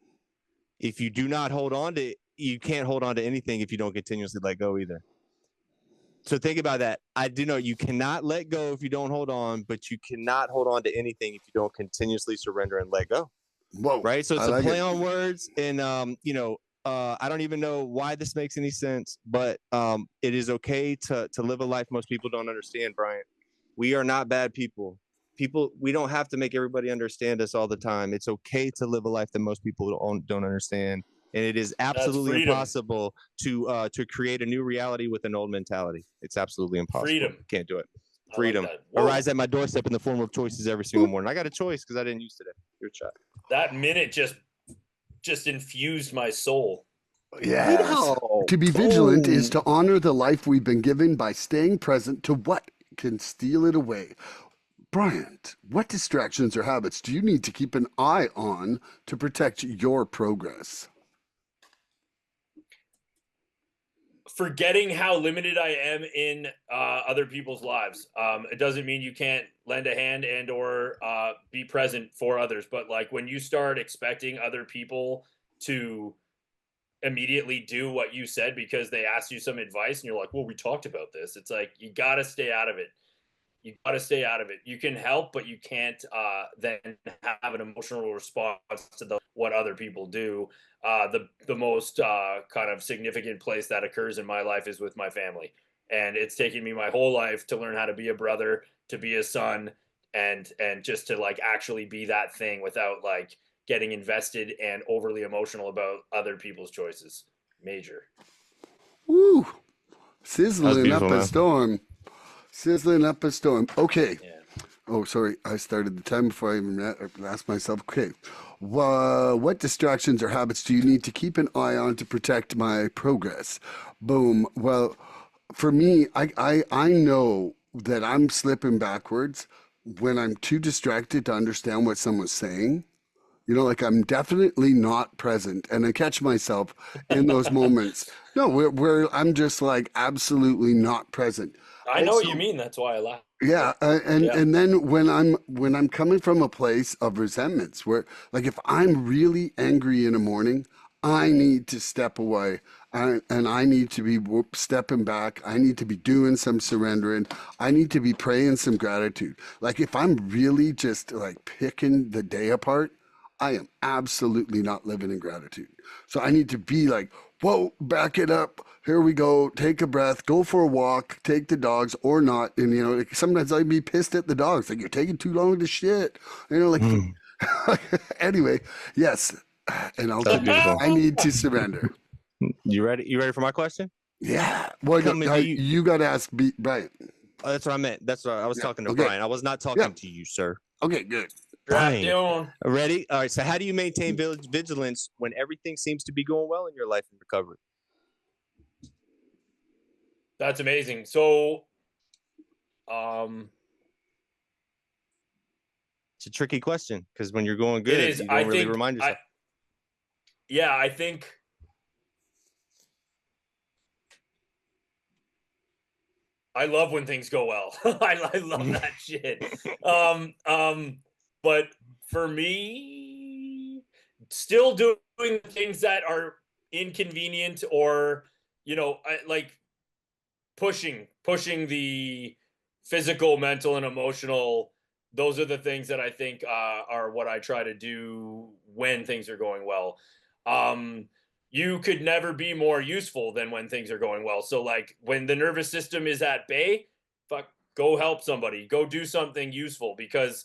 If you do not hold on to it, you can't hold on to anything if you don't continuously let go either. So think about that. I do know you cannot let go if you don't hold on, but you cannot hold on to anything if you don't continuously surrender and let go. Whoa. Right? So it's a play on words. And, I don't even know why this makes any sense, but it is okay to live a life most people don't understand, Bryant. We are not bad people. We don't have to make everybody understand us all the time. It's okay to live a life that most people don't understand. And it is absolutely impossible to create a new reality with an old mentality. It's absolutely impossible. Freedom. Can't do it. Freedom. Arise at my doorstep in the form of choices every single morning. I got a choice because I didn't use today. Your shot. That minute just infused my soul. Yes. To be vigilant is to honor the life we've been given by staying present to what can steal it away. Bryant, what distractions or habits do you need to keep an eye on to protect your progress? Forgetting how limited I am in other people's lives. It doesn't mean you can't lend a hand and or be present for others. But like when you start expecting other people to immediately do what you said because they asked you some advice and you're like, well, we talked about this. It's like, you got to stay out of it. You got to stay out of it. You can help, but you can't then have an emotional response to what other people do. The most kind of significant place that occurs in my life is with my family. And it's taken me my whole life to learn how to be a brother, to be a son, and just to like actually be that thing without like getting invested and overly emotional about other people's choices. Major. Woo! Sizzling up a storm. Sizzling up a storm. Okay. Yeah. Oh, sorry. I started the time before I even asked myself. Okay. What distractions or habits do you need to keep an eye on to protect my progress? Boom. Well, for me, I know that I'm slipping backwards when I'm too distracted to understand what someone's saying. You know, like I'm definitely not present, and I catch myself in those moments. No, where I'm just like absolutely not present. I know what you Also, mean. That's why I laugh. yeah, Yeah. and then when I'm coming from a place of resentments, where like if I'm really angry in the morning, I need to step away, and I need to be stepping back. I need to be doing some surrendering. I need to be praying some gratitude. Like if I'm really just like picking the day apart, I am absolutely not living in gratitude. So I need to be like, whoa, back it up. Here we go. Take a breath. Go for a walk. Take the dogs or not. And, you know, like, sometimes I'd be pissed at the dogs. Like, you're taking too long to shit. You know, like, Mm, anyway, yes. And that's ultimately, beautiful. I need to surrender. You ready? You ready for my question? Yeah. Well, Coming to you. you got to ask Bryant. Oh, that's what I meant. That's what I was Yeah. talking to Okay. Brian. I was not Yeah. talking to you, sir. Okay, good. Strap Brian, down. ready? All right. So, how do you maintain vigilance when everything seems to be going well in your life and recovery? That's amazing. So, um, It's a tricky question because when you're going it good, is. you I don't really think. remind yourself. I think. I love when things go well. I love that shit. But for me, still doing things that are inconvenient or like pushing the physical, mental, and emotional. Those are the things that I think are what I try to do when things are going well. Um, you could never be more useful than when things are going well. So, like when the nervous system is at bay, fuck, go help somebody, go do something useful because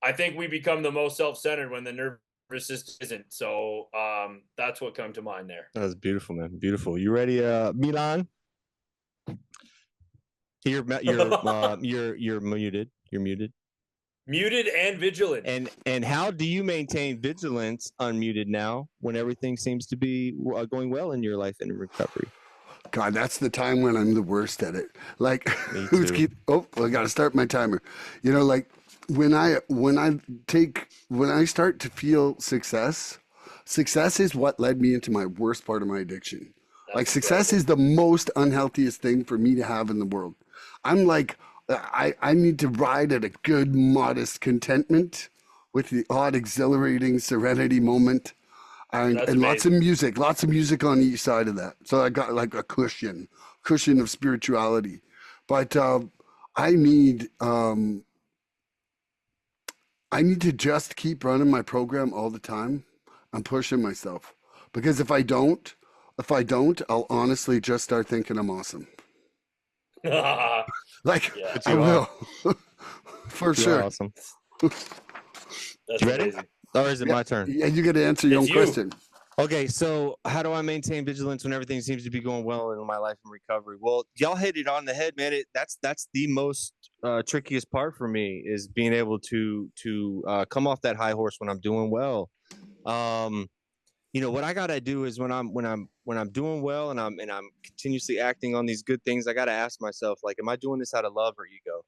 I think we become the most self-centered when the nervous system isn't. So, that's what come to mind there. That was beautiful, man. Beautiful. You ready, Milan? You're muted. You're muted. Muted and vigilant. And how do you maintain vigilance unmuted now when everything seems to be going well in your life and in recovery? God, that's the time when I'm the worst at it. Like, Me who's too. keep? Oh, I got to start my timer. You know, like when I start to feel success, success is what led me into my worst part of my addiction. Like, That's success incredible. is the most unhealthiest thing for me to have in the world. I'm like, I need to ride at a good, modest contentment with the odd, exhilarating serenity moment and That's amazing. lots of music on each side of that. So I got like a cushion of spirituality. But I need um, I need to just keep running my program all the time. I'm pushing myself because if I don't, I'll honestly just start thinking I'm awesome. Yeah, Like But I you are. will, for You are sure. awesome. that's You ready? amazing. Or is it Yeah, my turn? yeah. You got to answer your own It's you. question. Okay, so how do I maintain vigilance when everything seems to be going well in my life and recovery? Well, y'all hit it on the head, man. That's the most trickiest part for me is being able to come off that high horse when I'm doing well. Um, what I gotta do is when I'm doing well and I'm continuously acting on these good things, I gotta ask myself, like, am I doing this out of love or ego?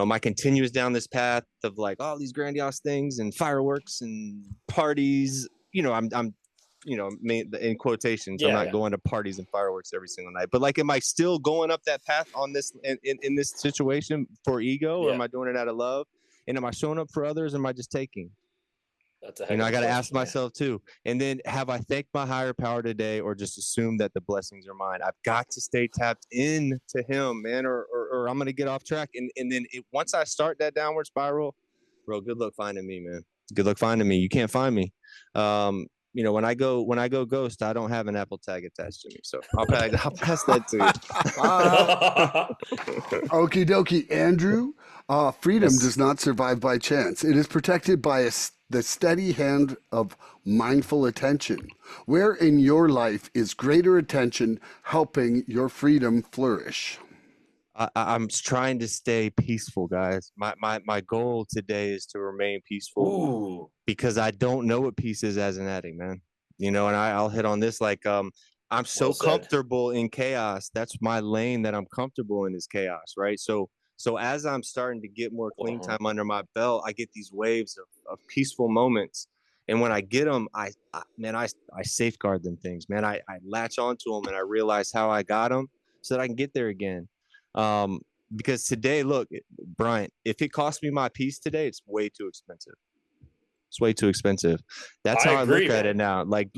Am I continuous down this path of like all these grandiose things and fireworks and parties? I'm in quotations, I'm Yeah, not yeah, going to parties and fireworks every single night. But like, am I still going up that path on this in this situation for ego, or yeah. am I doing it out of love? And am I showing up for others, or am I just taking? That's a heck of I a got to ask question, man. myself too. And then, have I thanked my higher power today, or just assume that the blessings are mine? I've got to stay tapped in to him, man, or I'm going to get off track. And then once I start that downward spiral, bro, good luck finding me, man. Good luck finding me. You can't find me. When I go ghost, I don't have an Apple tag attached to me. So I'll pass that to you. Okie dokie, Andrew. Freedom Yes. does not survive by chance. It is protected by the steady hand of mindful attention. Where in your life is greater attention helping your freedom flourish? I'm trying to stay peaceful, guys. My goal today is to remain peaceful Ooh, because I don't know what peace is as an addict, man. And I'll hit on this like I'm so well said. comfortable in chaos. That's my lane that I'm comfortable in is chaos, right? So So as I'm starting to get more clean Uh-huh. time under my belt, I get these waves of peaceful moments. And when I get them, I safeguard them things, man. I latch onto them and I realize how I got them so that I can get there again. Because today, look, Bryant, if it costs me my peace today, it's way too expensive. It's way too expensive. That's I how I look agree, at it man. now. Like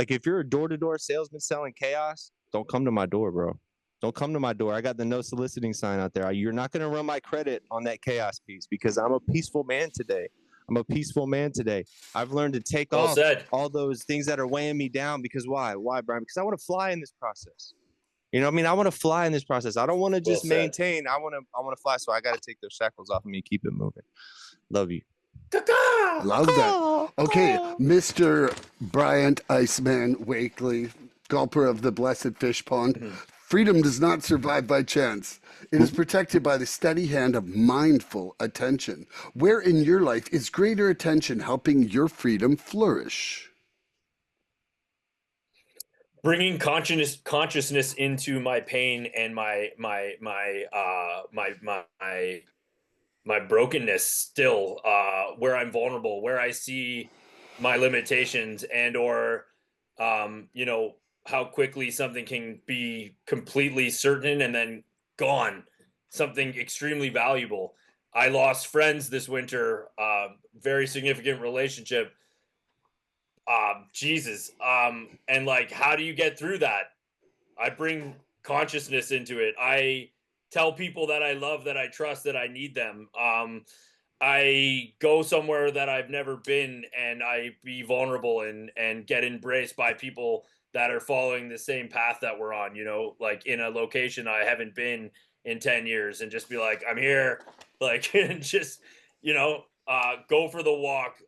if you're a door-to-door salesman selling chaos, don't come to my door, bro. Don't come to my door. I got the no soliciting sign out there. You're not going to run my credit on that chaos piece because I'm a peaceful man today. I'm a peaceful man today. I've learned to take Well off said. all those things that are weighing me down because why? Why, Brian? Because I want to fly in this process. You know what I mean? I want to fly in this process. I don't want to Well just said. maintain. I want to fly. So I got to take those shackles off of me and keep it moving. Love you. Love that. Okay, Mr. Bryant Iceman Wakely, gulper of the blessed fish pond. Mhm. Freedom does not survive by chance. It is protected by the steady hand of mindful attention. Where in your life is greater attention helping your freedom flourish? Bringing consciousness into my pain and my brokenness still, where I'm vulnerable, where I see my limitations, and or you know, how quickly something can be completely certain and then gone, something extremely valuable. I lost friends this winter, very significant relationship, Jesus, and like, how do you get through that? I bring consciousness into it. I tell people that I love, that I trust, that I need them. I go somewhere that I've never been, and I be vulnerable and get embraced by people that are following the same path that we're on. You know, like in a location I haven't been in 10 years, and just be like, I'm here, like, and just go for the walk.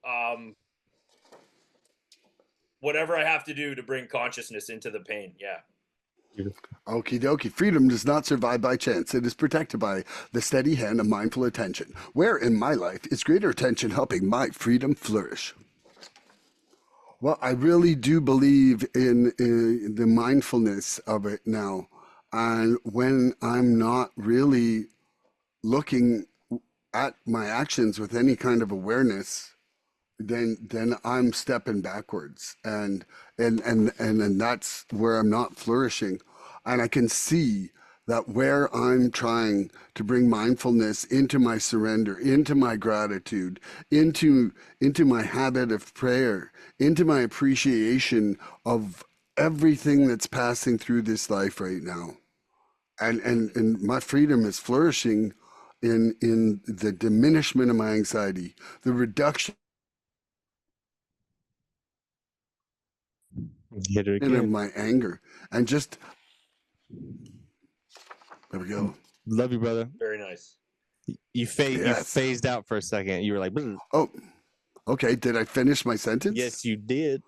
Whatever I have to do to bring consciousness into the pain. Yeah. Okie dokie. Freedom does not survive by chance. It is protected by the steady hand of mindful attention. Where in my life is greater attention helping my freedom flourish? Well, I really do believe in the mindfulness of it now. And when I'm not really looking at my actions with any kind of awareness, then I'm stepping backwards, and that's where I'm not flourishing. And I can see that where I'm trying to bring mindfulness into my surrender, into my gratitude, into my habit of prayer, into my appreciation of everything that's passing through this life right now, and my freedom is flourishing in the diminishment of my anxiety, the reduction Hit it of again. my anger, and just there we go. Love you, brother. Very nice. You Yes. phased out for a second. You were like, Oh, okay. Did I finish my sentence? yes, you did.